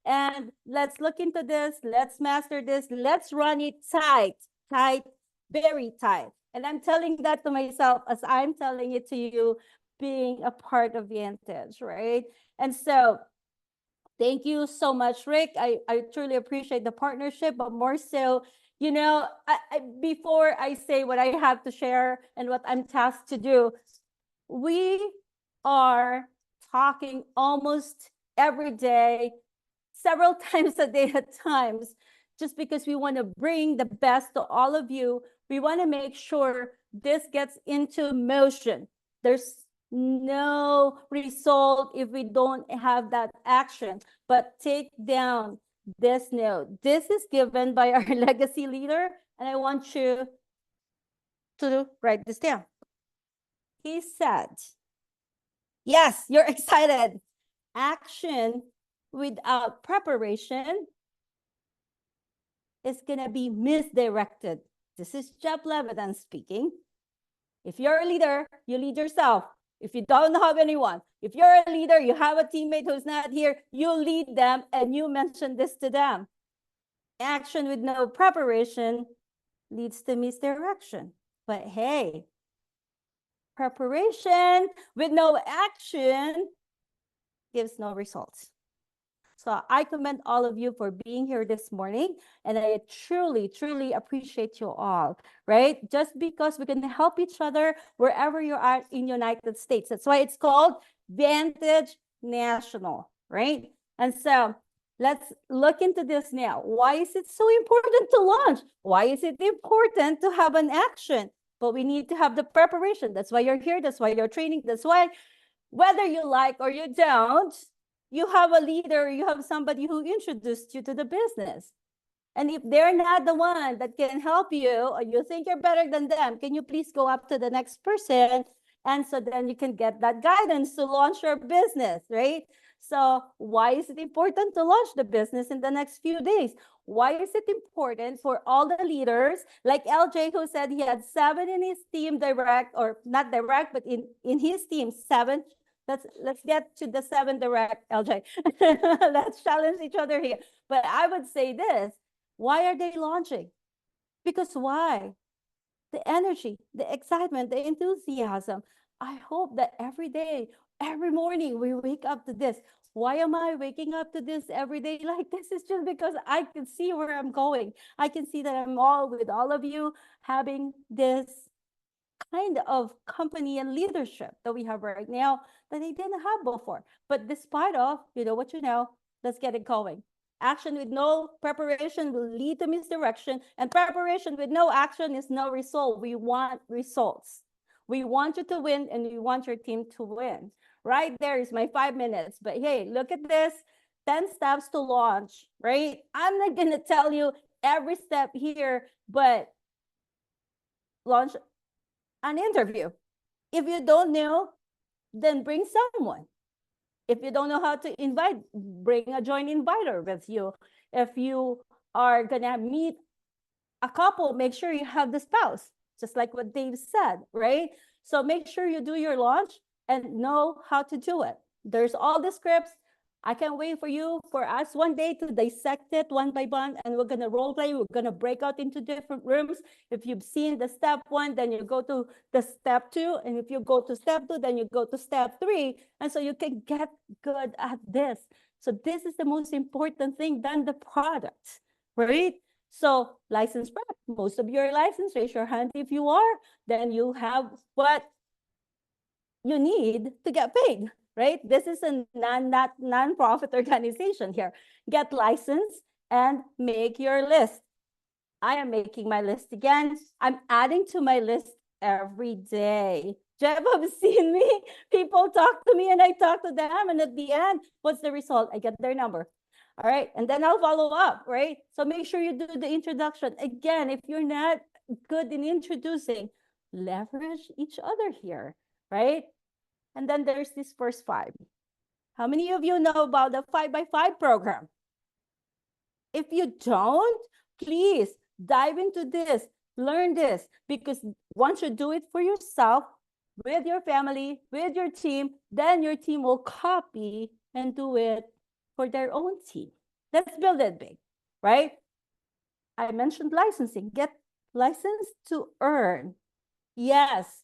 And let's look into this. Let's master this. Let's run it tight, very tight. And I'm telling that to myself as I'm telling it to you, being a part of Vantage, right? And so thank you so much, Rick. I truly appreciate the partnership, but more so, before I say what I have to share and what I'm tasked to do, we are talking almost every day, several times a day at times, just because we want to bring the best to all of you. We want to make sure this gets into motion. There's no result if we don't have that action. But take down this note. This is given by our legacy leader, and I want you to write this down. He said, yes, you're excited. Action without preparation is going to be misdirected. This is Jeff Levitan speaking. If you're a leader, you lead yourself. If you don't have anyone, if you're a leader, you have a teammate who's not here, you lead them and you mention this to them. Action with no preparation leads to misdirection. But hey, preparation with no action gives no results. So I commend all of you for being here this morning. And I truly, truly appreciate you all, right? Just because we can help each other wherever you are in the United States. That's why it's called Vantage National, right? And so let's look into this now. Why is it so important to launch? Why is it important to have an action? but we need to have the preparation. That's why you're here. That's why you're training. That's why, whether you like or you don't, you have a leader, you have somebody who introduced you to the business. And if they're not the one that can help you, or you think you're better than them, can you please go up to the next person? And so then you can get that guidance to launch your business, right? So why is it important to launch the business in the next few days? Why is it important for all the leaders, like LJ, who said he had 7 in his team, direct, or not direct, but in his team, 7. Let's get to the 7 direct, LJ. Let's challenge each other here. But I would say this, why are they launching? Because why? The energy, the excitement, the enthusiasm. I hope that every day, every morning, we wake up to this. Why am I waking up to this every day like this? Is just because I can see where I'm going. I can see that I'm all with all of you having this kind of company and leadership that we have right now that I didn't have before. But despite of, you know what you know, let's get it going. Action with no preparation will lead to misdirection, and preparation with no action is no result. We want results. We want you to win, and we want your team to win. Right there is my 5 minutes. But hey, look at this, 10 steps to launch, right? I'm not going to tell you every step here, but launch an interview. If you don't know, then bring someone. If you don't know how to invite, bring a joint inviter with you. If you are gonna meet a couple, make sure you have the spouse, just like what Dave said, right? So make sure you do your launch and know how to do it. There's all the scripts. I can't wait for us one day to dissect it one by one, and we're gonna role play. We're gonna break out into different rooms. If you've seen the step 1, then you go to the step 2, and if you go to step 2, then you go to step 3, and so you can get good at this. So this is the most important thing than the product, right? So license prep, most of your license, raise your hand if you are, then you have what you need to get paid, right? This is a non-profit organization here. Get licensed and make your list. I am making my list again. I'm adding to my list every day. Jeff, have seen me? People talk to me and I talk to them, and at the end, what's the result? I get their number. All right, and then I'll follow up, right? So make sure you do the introduction. Again, if you're not good in introducing, leverage each other here, right? And then there's this first 5. How many of you know about the 5x5 program? If you don't, please dive into this, learn this, because once you do it for yourself, with your family, with your team, then your team will copy and do it for their own team. Let's build it big, right? I mentioned licensing. Get licensed to earn. Yes,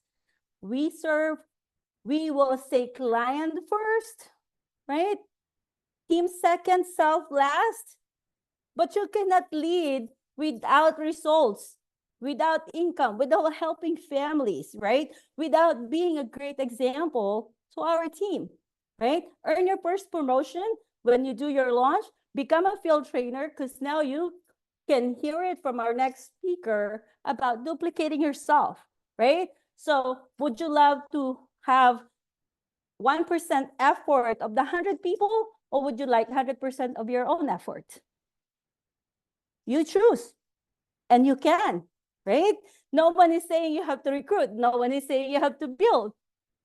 we will say client first, right? Team second, self last. But you cannot lead without results, without income, without helping families, right? Without being a great example to our team, right? Earn your first promotion when you do your launch. Become a field trainer, because now you can hear it from our next speaker about duplicating yourself, right? So would you love to have 1% effort of the 100 people, or would you like 100% of your own effort? You choose, and you can, right? No one is saying you have to recruit. No one is saying you have to build,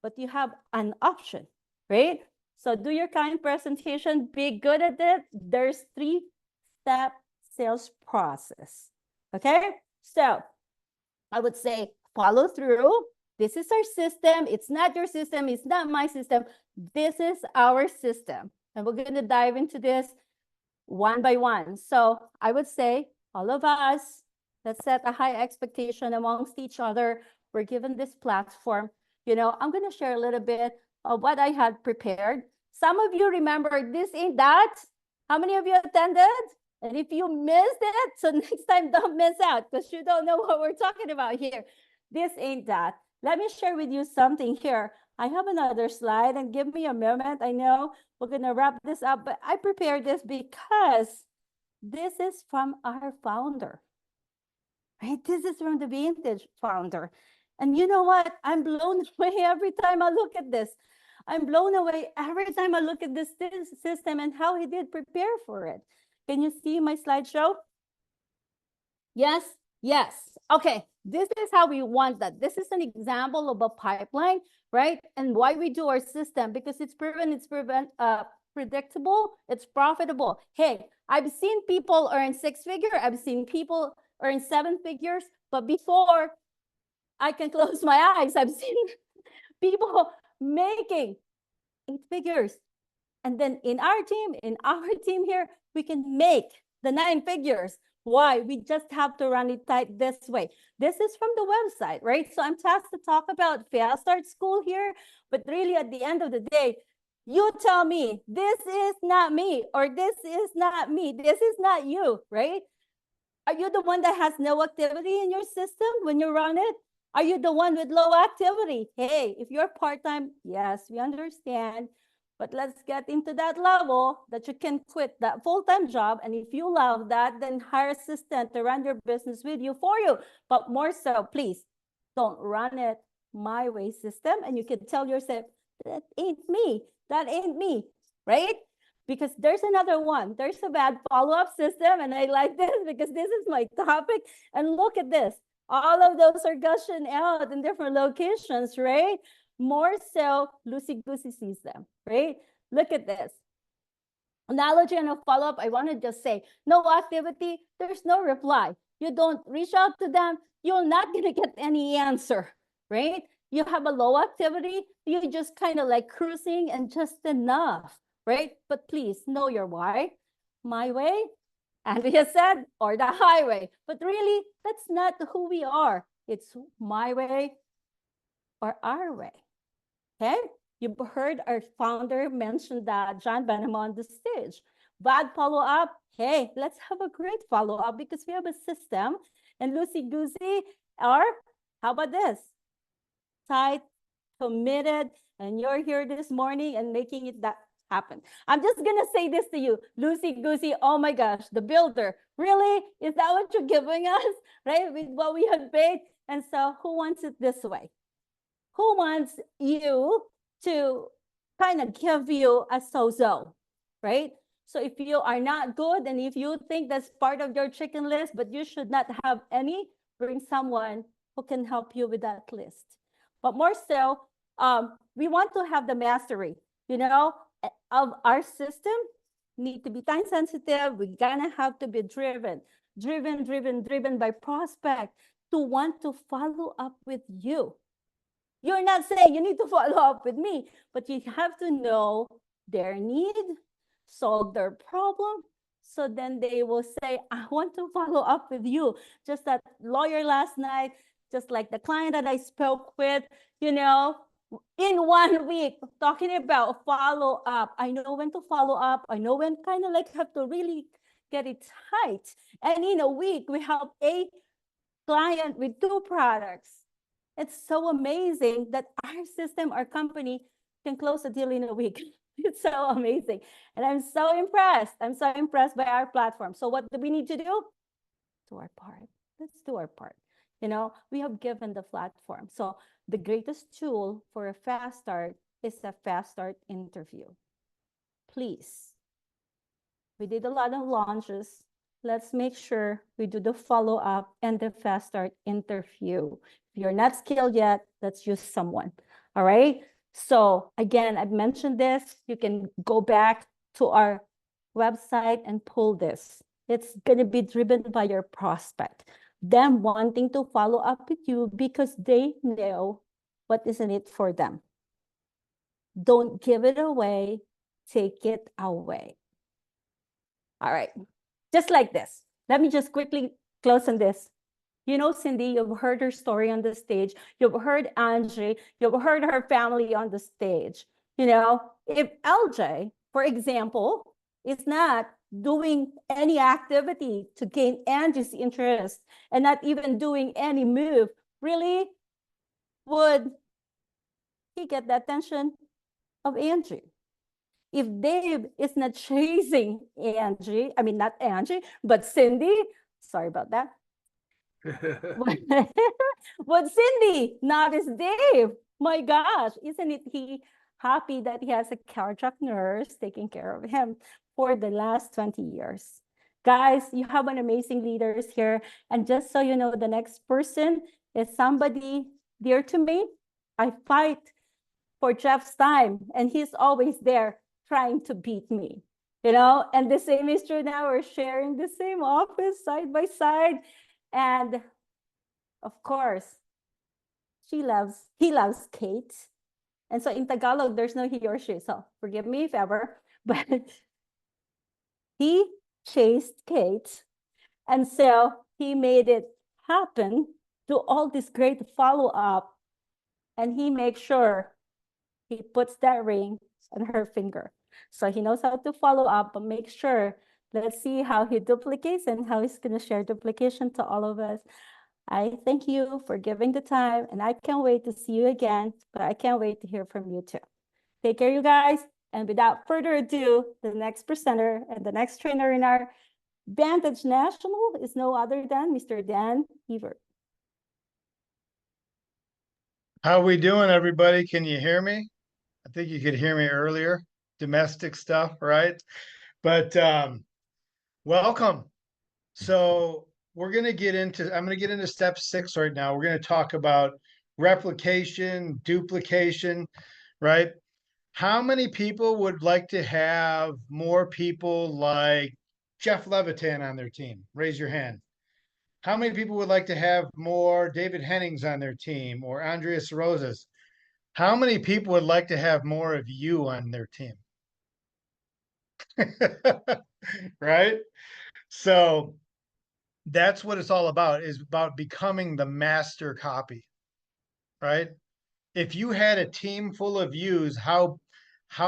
but you have an option, right? So do your kind presentation, be good at it. There's 3-step sales process, okay? So I would say follow through. This is our system. It's not your system. It's not my system. This is our system. And we're going to dive into this one by one. So I would say all of us, let's set a high expectation amongst each other. We're given this platform. You know, I'm going to share a little bit of what I had prepared. Some of you remember this ain't that. How many of you attended? And if you missed it, so next time don't miss out, because you don't know what we're talking about here. This ain't that. Let me share with you something here. I have another slide, and give me a moment. I know we're going to wrap this up, but I prepared this because this is from our founder, right? This is from the Vantage founder. And you know what? I'm blown away every time I look at this. I'm blown away every time I look at this system and how he did prepare for it. Can you see my slideshow? Yes, yes. Okay, this is how we want that. This is an example of a pipeline, right? And why we do our system, because it's predictable, it's profitable. Hey, I've seen people earn 6-figure, I've seen people earn 7 figures, but before I can close my eyes, I've seen people making 8 figures. And then in our team here, we can make the 9 figures. Why? We just have to run it tight this way. This is from the website, right? So I'm tasked to talk about Fast Start School here, but really at the end of the day, you tell me, this is not me, or this is not me, this is not you, right? Are you the one that has no activity in your system when you run it? Are you the one with low activity? Hey, if you're part-time, yes, we understand. But let's get into that level that you can quit that full-time job. And if you love that, then hire an assistant to run your business with you for you. But more so, please, don't run it my way system. And you can tell yourself, that ain't me. That ain't me, right? Because there's another one. There's a bad follow-up system. And I like this because this is my topic. And look at this. All of those are gushing out in different locations, right? More so, loosey-goosey sees them, right? Look at this. Analogy and a follow-up, I want to just say, no activity, there's no reply. You don't reach out to them, you're not going to get any answer, right? You have a low activity, you just kind of like cruising and just enough, right? But please know your why. My way, Andrea said, or the highway. But really, that's not who we are. It's my way or our way. Okay? You've heard our founder mention that, John Benham, on the stage. Bad follow-up. Hey, let's have a great follow-up because we have a system. And loosey-goosey are, how about this? Tight, committed, and you're here this morning and making it that happen. I'm just gonna say this to you, loosey-goosey, oh my gosh, the builder, really? Is that what you're giving us, right? With what we have paid? And so who wants it this way? Who wants you to kind of give you a so-so, right? So if you are not good and if you think that's part of your chicken list, but you should not have any, bring someone who can help you with that list. But more so, we want to have the mastery, you know, of our system. Need to be time sensitive. We're gonna have to be driven by prospect to want to follow up with you. You're not saying you need to follow up with me, but you have to know their need, solve their problem. So then they will say, I want to follow up with you. Just that lawyer last night, just like the client that I spoke with, you know, in 1 week, talking about follow up. I know when to follow up. I know when kind of like have to really get it tight. And in a week, we help a client with 2 products. It's so amazing that our system, our company can close a deal in a week. It's so amazing. And I'm so impressed. I'm so impressed by our platform. So what do we need to do? Do our part. Let's do our part. You know, we have given the platform. So the greatest tool for a fast start is a fast start interview. Please. We did a lot of launches. Let's make sure we do the follow-up and the fast start interview. If you're not skilled yet, let's use someone. All right. So again, I've mentioned this. You can go back to our website and pull this. It's going to be driven by your prospect, them wanting to follow up with you because they know what is in it for them. Don't give it away. Take it away. All right. Just like this. Let me just quickly close on this. You know, Cindy, you've heard her story on the stage. You've heard Angie. You've heard her family on the stage. You know, if LJ, for example, is not doing any activity to gain Angie's interest and not even doing any move, really, would he get the attention of Angie? If Dave is not chasing Angie, I mean, not Angie, but Cindy, sorry about that. But Cindy, not as Dave. My gosh, isn't it he happy that he has a cardiac nurse taking care of him for the last 20 years? Guys, you have an amazing leaders here. And just so you know, the next person is somebody dear to me. I fight for Jeff's time, and he's always there trying to beat me. You know, and the same is true now. We're sharing the same office side by side. And of course, he loves Kate. And so in Tagalog, there's no he or she. So forgive me if ever, but he chased Kate. And so he made it happen, do all this great follow-up, and he makes sure he puts that ring on her finger. So he knows how to follow up, but make sure, let's see how he duplicates and how he's going to share duplication to all of us. I thank you for giving the time, and I can't wait to see you again, but I can't wait to hear from you too. Take care, you guys. And without further ado, the next presenter and the next trainer in our Vantage National is no other than Mr. Dan Ebert. How we doing, everybody? Can you hear me? I think you could hear me earlier. Domestic stuff, right? But welcome. So I'm going to get into step 6 right now. We're going to talk about replication, duplication, right? How many people would like to have more people like Jeff Levitan on their team? Raise your hand. How many people would like to have more David Hennings on their team or Andrea Sarozas? How many people would like to have more of you on their team? Right? So that's what it's all about, is about becoming the master copy, right? If you had a team full of yous, how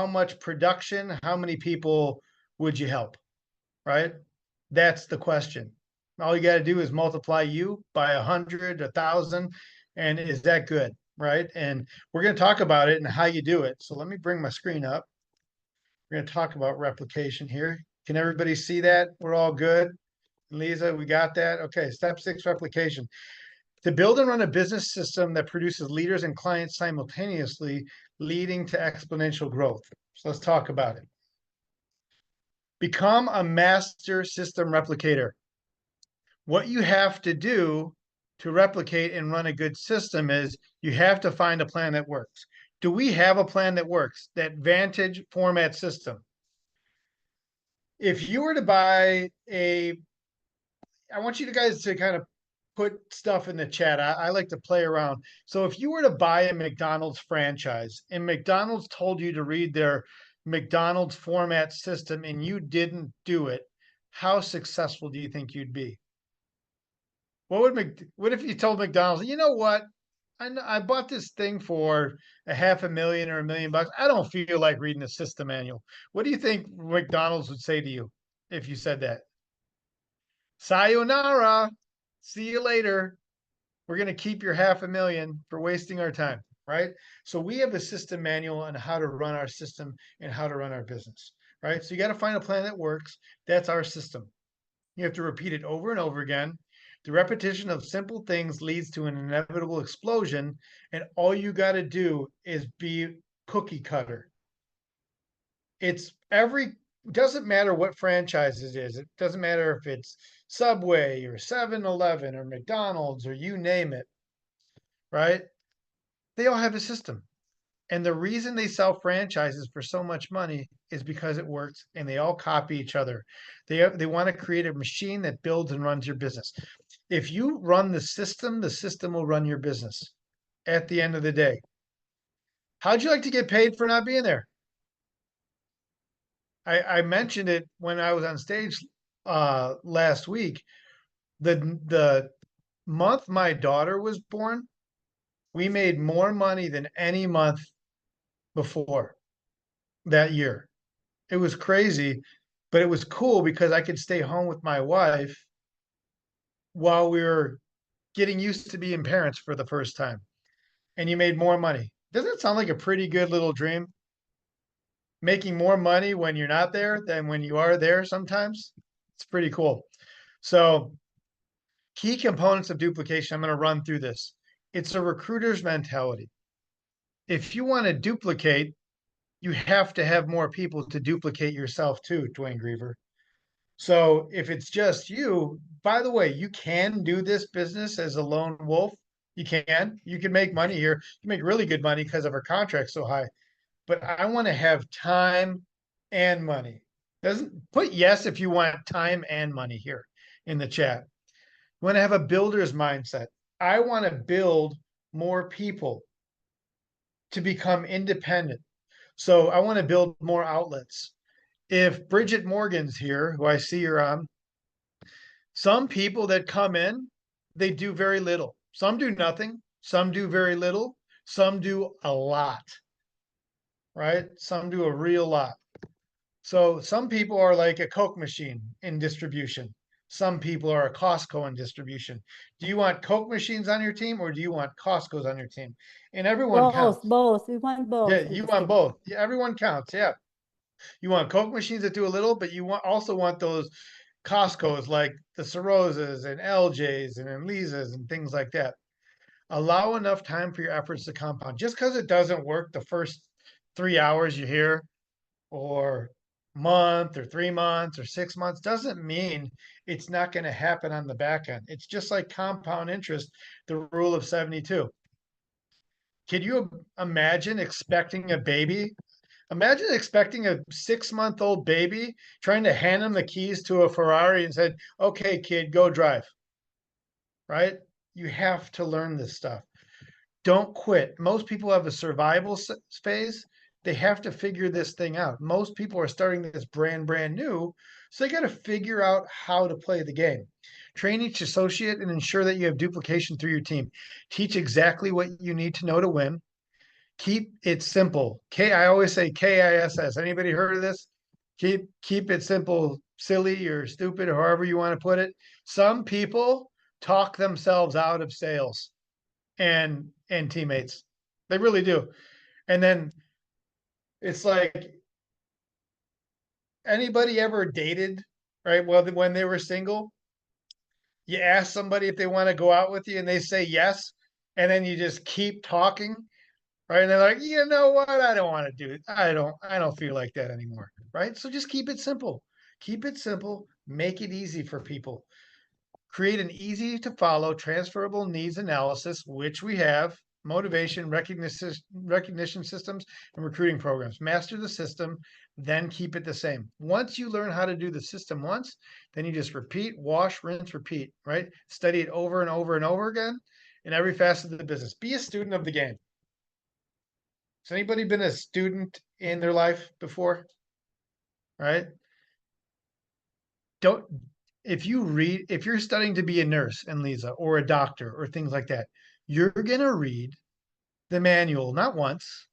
much production, how many people would you help, right? That's the question. All you got to do is multiply you by 100, 1,000, and is that good, right? And we're going to talk about it and how you do it. So let me bring my screen up. We're going to talk about replication here. Can everybody see that? We're all good. Lisa, we got that? Okay, step 6, replication. To build and run a business system that produces leaders and clients simultaneously, leading to exponential growth. So let's talk about it. Become a master system replicator. What you have to do to replicate and run a good system is you have to find a plan that works. Do we have a plan that works? That Vantage format system. If you were to buy I want you guys to kind of put stuff in the chat. I like to play around. So if you were to buy a McDonald's franchise and McDonald's told you to read their McDonald's format system and you didn't do it, how successful do you think you'd be? What if you told McDonald's, you know what? I bought this thing for $500,000 or $1 million. I don't feel like reading the system manual. What do you think McDonald's would say to you if you said that? Sayonara. See you later. We're going to keep your $500,000 for wasting our time, right? So we have a system manual on how to run our system and how to run our business, right? So you got to find a plan that works. That's our system. You have to repeat it over and over again. The repetition of simple things leads to an inevitable explosion, and all you got to do is be cookie cutter. Doesn't matter what franchise it is. It doesn't matter if it's Subway or 7-Eleven or McDonald's or you name it, right? They all have a system. And the reason they sell franchises for so much money is because it works and they all copy each other. They want to create a machine that builds and runs your business. If you run the system will run your business at the end of the day. How'd you like to get paid for not being there? I mentioned it when I was on stage last week. The month my daughter was born, we made more money than any month before that year. It was crazy, but it was cool because I could stay home with my wife while we were getting used to being parents for the first time. And you made more money. Doesn't it sound like a pretty good little dream? Making more money when you're not there than when you are there sometimes. It's pretty cool. So Key components of duplication. I'm going to run through this. It's a recruiter's mentality. If you want to duplicate, you have to have more people to duplicate yourself too, Dwayne Griever. So if it's just you, by the way, you can do this business as a lone wolf. You can make money here. You make really good money because of our contract so high. But I want to have time and money. Doesn't put yes if you want time and money here in the chat. You want to have a builder's mindset. I want to build more people to become independent. So I want to build more outlets. If Bridget Morgan's here, who I see you're on, some people that come in, they do very little. Some do nothing. Some do very little. Some do a lot, right? Some do a real lot. So some people are like a Coke machine in distribution. Some people are a Costco in distribution. Do you want Coke machines on your team or do you want Costco's on your team? And everyone counts. Both. We want both. Yeah, you want both. Yeah, everyone counts. Yeah. You want Coke machines that do a little, but you also want those Costco's like the Sarozas and LJ's and Enlizas and things like that. Allow enough time for your efforts to compound. Just because it doesn't work the first 3 hours you hear, or month or 3 months or 6 months, doesn't mean it's not going to happen on the back end. It's just like compound interest, the rule of 72. Can you imagine expecting a baby? Imagine expecting a 6-month-old baby trying to hand him the keys to a Ferrari and said, okay, kid, go drive. Right? You have to learn this stuff. Don't quit. Most people have a survival phase. They have to figure this thing out. Most people are starting this brand new. So they got to figure out how to play the game. Train each associate and ensure that you have duplication through your team. Teach exactly what you need to know to win. Keep it simple. I always say KISS. Anybody heard of this? Keep it simple, silly or stupid or however you want to put it. Some people talk themselves out of sales and teammates. They really do. And then it's like, anybody ever dated, right? Well, when they were single, you ask somebody if they want to go out with you and they say yes, and then you just keep talking, right? And they're like, you know what? I don't want to do it. I don't feel like that anymore, right? So just keep it simple. Keep it simple. Make it easy for people. Create an easy to follow transferable needs analysis, which we have, motivation, recognition systems, and recruiting programs. Master the system, then keep it the same. Once you learn how to do the system once, then you just repeat, wash, rinse, repeat, right? Study it over and over and over again in every facet of the business. Be a student of the game. Has anybody been a student in their life before? Right? If you're studying to be a nurse, Enliza, or a doctor or things like that, you're going to read the manual not once.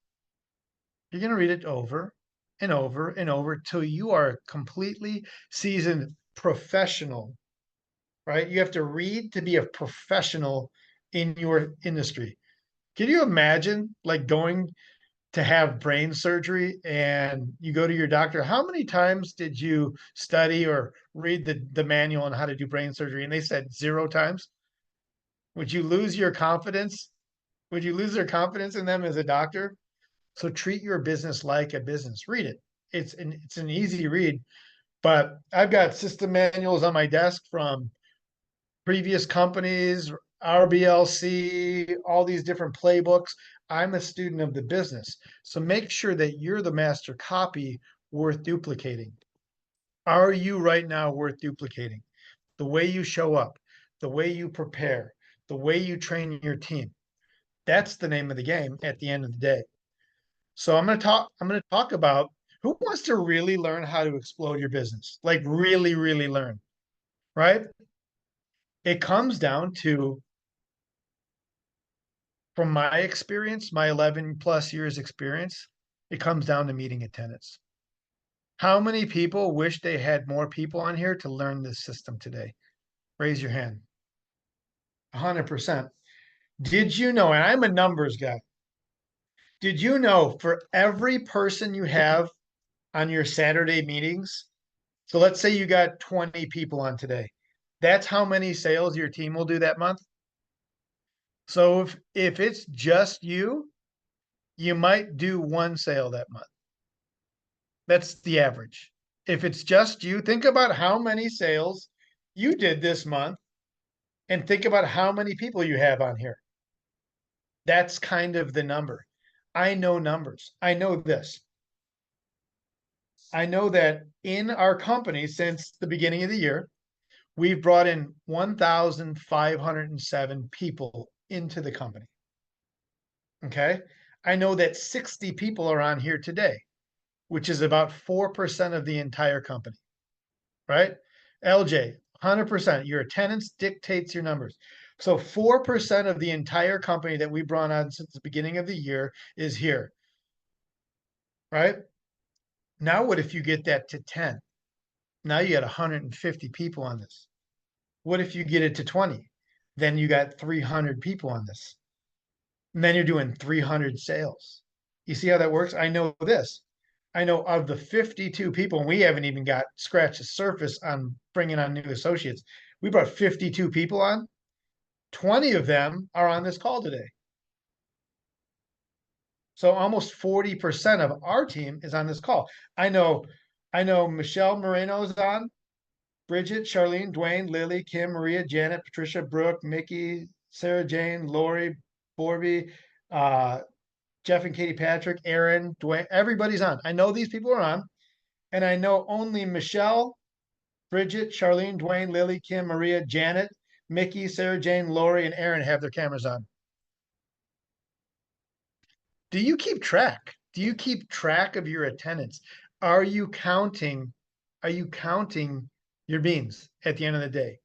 You're going to read it over and over and over till you are a completely seasoned professional, right? You have to read to be a professional in your industry. Can you imagine like going to have brain surgery and you go to your doctor? How many times did you study or read the manual on how to do brain surgery? And they said 0 times. Would you lose your confidence? Would you lose their confidence in them as a doctor? So treat your business like a business. Read it. It's an easy read, but I've got system manuals on my desk from previous companies, RBLC, all these different playbooks. I'm a student of the business. So make sure that you're the master copy worth duplicating. Are you right now worth duplicating? The way you show up, the way you prepare, the way you train your team. That's the name of the game at the end of the day. So I'm going to talk about who wants to really learn how to explode your business, like really, really learn, right? It comes down to, from my experience, my 11 plus years experience, it comes down to meeting attendance. How many people wish they had more people on here to learn this system today? Raise your hand. 100%. Did you know, and I'm a numbers guy, did you know for every person you have on your Saturday meetings, so let's say you got 20 people on today, That's how many sales your team will do that month. So if it's just you, you might do 1 sale that month. That's the average. If it's just you, think about how many sales you did this month and think about how many people you have on here. That's kind of the number. I know numbers. I know this. I know that in our company since the beginning of the year, we've brought in 1,507 people into the company. Okay. I know that 60 people are on here today, which is about 4% of the entire company, right? LJ, 100%. Your attendance dictates your numbers. So 4% of the entire company that we brought on since the beginning of the year is here, right? Now, what if you get that to 10? Now you got 150 people on this. What if you get it to 20? Then you got 300 people on this. And then you're doing 300 sales. You see how that works? I know this. I know of the 52 people, and we haven't even got scratched the surface on bringing on new associates. We brought 52 people on. 20 of them are on this call today. So almost 40% of our team is on this call. I know Michelle Moreno's on, Bridget, Charlene, Dwayne, Lily, Kim, Maria, Janet, Patricia, Brooke, Mickey, Sarah Jane, Lori, Borby, Jeff and Katie Patrick, Aaron, Dwayne, everybody's on. I know these people are on, and I know only Michelle, Bridget, Charlene, Dwayne, Lily, Kim, Maria, Janet, Mickey, Sarah Jane, Lori, and Aaron have their cameras on. Do you keep track? Do you keep track of your attendance? Are you counting your beans at the end of the day?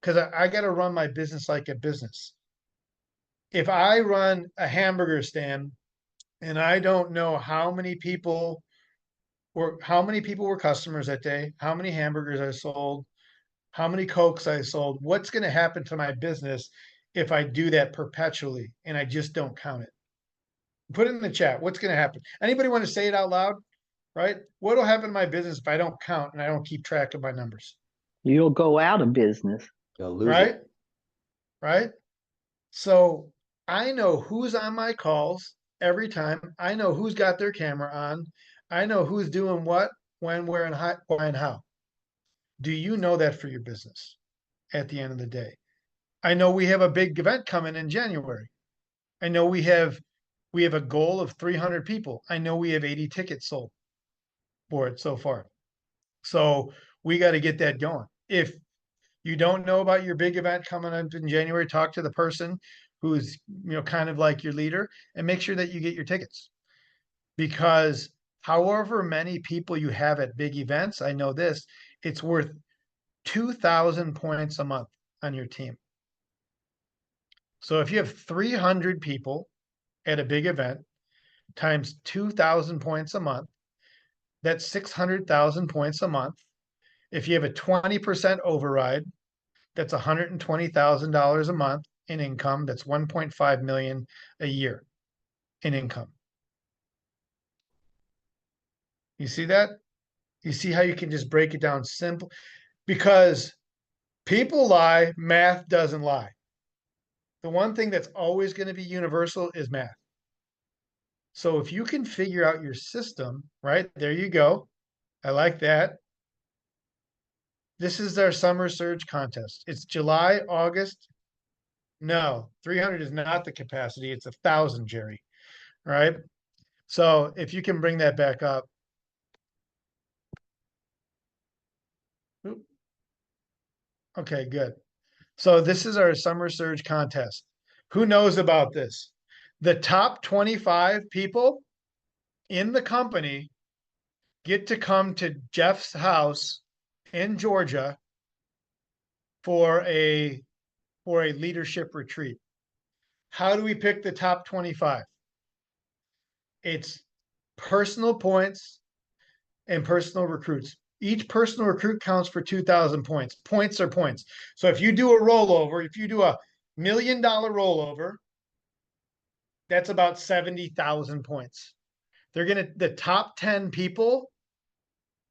Because I got to run my business like a business. If I run a hamburger stand and I don't know how many people were customers that day, how many hamburgers I sold, how many Cokes I sold, what's going to happen to my business if I do that perpetually and I just don't count it? Put it in the chat. What's going to happen? Anybody want to say it out loud? Right? What will happen to my business if I don't count and I don't keep track of my numbers? You'll go out of business. You'll lose Right? it. Right? So I know who's on my calls every time. I know who's got their camera on. I know who's doing what, when, where, and how, why, and how. Do you know that for your business at the end of the day? I know we have a big event coming in January. I know we have a goal of 300 people. I know we have 80 tickets sold for it so far. So we got to get that going. If you don't know about your big event coming up in January, talk to the person who's, kind of like your leader, and make sure that you get your tickets. Because however many people you have at big events, I know this, it's worth 2,000 points a month on your team. So if you have 300 people at a big event times 2,000 points a month, that's 600,000 points a month. If you have a 20% override, that's $120,000 a month in income. That's 1.5 million a year in income. You see that? You see how you can just break it down simple? Because people lie, math doesn't lie. The one thing that's always going to be universal is math. So if you can figure out your system, right? There you go. I like that. This is our summer surge contest. It's July, August. No, 300 is not the capacity. It's 1,000, Jerry. All right. So if you can bring that back up. Oop. Okay, good. So this is our summer surge contest. Who knows about this? The top 25 people in the company get to come to Jeff's house in Georgia for a leadership retreat. How do we pick the top 25? It's personal points and personal recruits. Each personal recruit counts for 2,000 points. Points are points. So if you do a rollover, if you do $1 million rollover, that's about 70,000 points. The top 10 people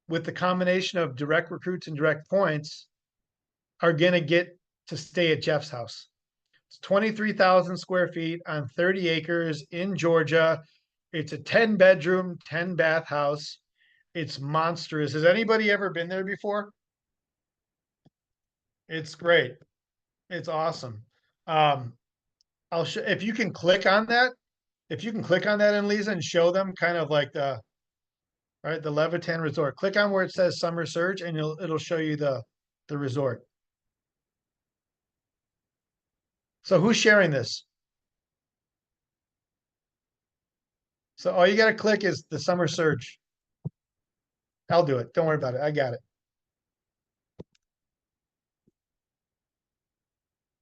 with the combination of direct recruits and direct points are going to get to stay at Jeff's house. It's 23,000 square feet on 30 acres in Georgia. It's a 10-bedroom, 10-bath house. It's monstrous. Has anybody ever been there before? It's great. It's awesome. I'll show if you can click on that. If you can click on that, Enliza, and show them kind of like the Levitan Resort. Click on where it says Summer Surge, and it'll show you the resort. So who's sharing this? So all you got to click is the Summer Surge. I'll do it. Don't worry about it. I got it.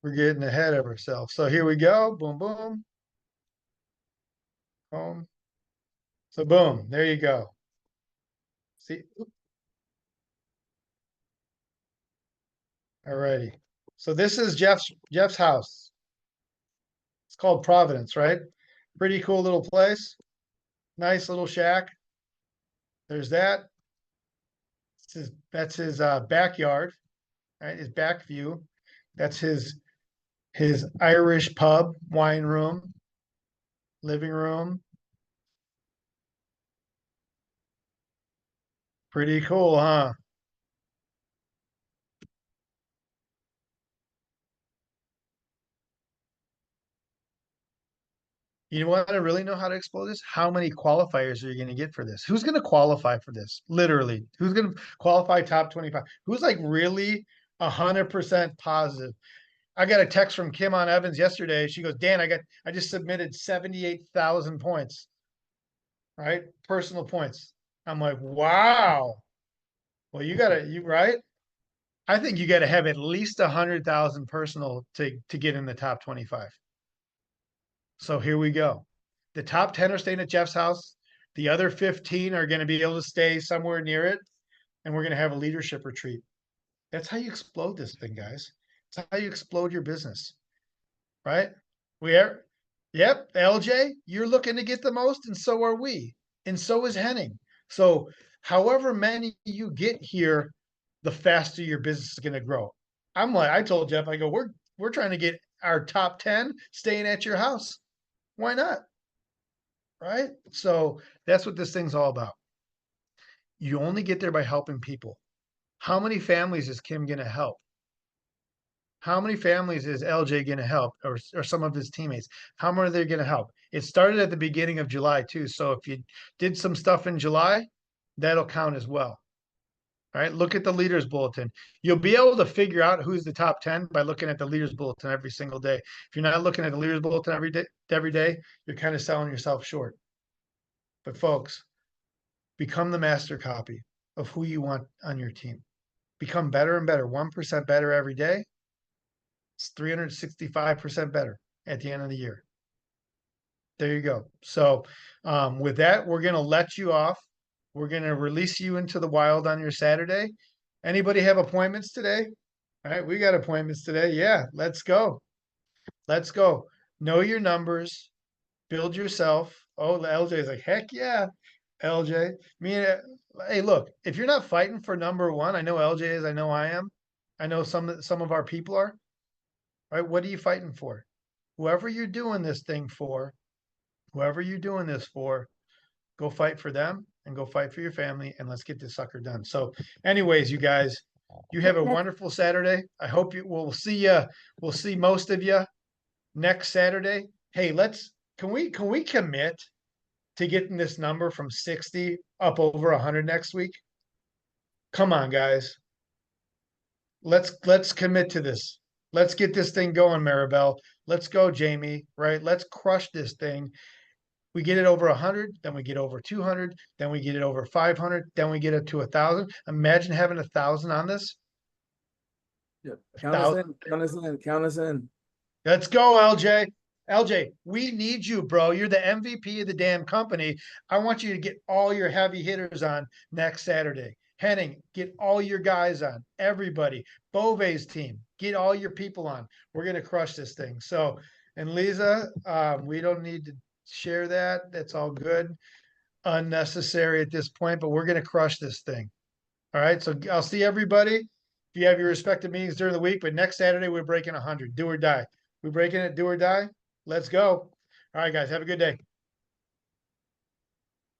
We're getting ahead of ourselves. So here we go. Boom, boom. Boom. So boom, there you go. See? All righty. So this is Jeff's house. It's called Providence, right? Pretty cool little place. Nice little shack. There's that. That's his backyard, right? His back view. That's his Irish pub, wine room, living room. Pretty cool, huh? You want to really know how to explode this? How many qualifiers are you going to get for this? Who's going to qualify for this? Literally, who's going to qualify top 25? Who's like really 100% positive? I got a text from Kim on Evans yesterday. She goes, Dan, I just submitted 78,000 points, right? Personal points. I'm like, wow. Well, you right? I think you got to have at least 100,000 personal to get in the top 25. So here we go. The top 10 are staying at Jeff's house. The other 15 are going to be able to stay somewhere near it. And we're going to have a leadership retreat. That's how you explode this thing, guys. That's how you explode your business, right? Yep, LJ, you're looking to get the most, and so are we. And so is Henning. So however many you get here, the faster your business is going to grow. I told Jeff, I go, we're trying to get our top 10 staying at your house. Why not? Right? So that's what this thing's all about. You only get there by helping people. How many families is Kim going to help? How many families is LJ going to help, or some of his teammates? How many are they going to help? It started at the beginning of July too. So if you did some stuff in July, that'll count as well. All right. Look at the leaders bulletin. You'll be able to figure out who's the top 10 by looking at the leaders bulletin every single day. If you're not looking at the leaders bulletin every day, you're kind of selling yourself short. But folks, become the master copy of who you want on your team. Become better and better, 1% better every day. It's 365% better at the end of the year. There you go. So with that, we're going to let you off. We're going to release you into the wild on your Saturday. Anybody have appointments today? All right, we got appointments today. Yeah, let's go. Let's go. Know your numbers. Build yourself. Oh, LJ is like, heck yeah, LJ. Hey, look, if you're not fighting for number one, I know LJ is, I know I am. I know some of our people are. Right? What are you fighting for? Whoever you're doing this thing for, whoever you're doing this for, go fight for them and go fight for your family, and let's get this sucker done. So anyways, you guys, you have a wonderful Saturday. I hope we'll see most of you next Saturday. Hey, can we commit to getting this number from 60 up over 100 next week? Come on, guys. Let's commit to this. Let's get this thing going, Maribel. Let's go, Jamie, right? Let's crush this thing. We get it over 100, then we get over 200, then we get it over 500, then we get it to 1,000. Imagine having 1,000 on this. Yep. Count us in, count us in, count us in. Let's go, LJ. LJ, we need you, bro. You're the MVP of the damn company. I want you to get all your heavy hitters on next Saturday. Henning, get all your guys on. Everybody. Bove's team, get all your people on. We're going to crush this thing. So, and Lisa, we don't need to share that. That's all good. Unnecessary at this point, but we're going to crush this thing. All right. So I'll see everybody if you have your respective meetings during the week, but next Saturday, we're breaking 100, do or die. We're breaking it, do or die. Let's go. All right, guys, have a good day.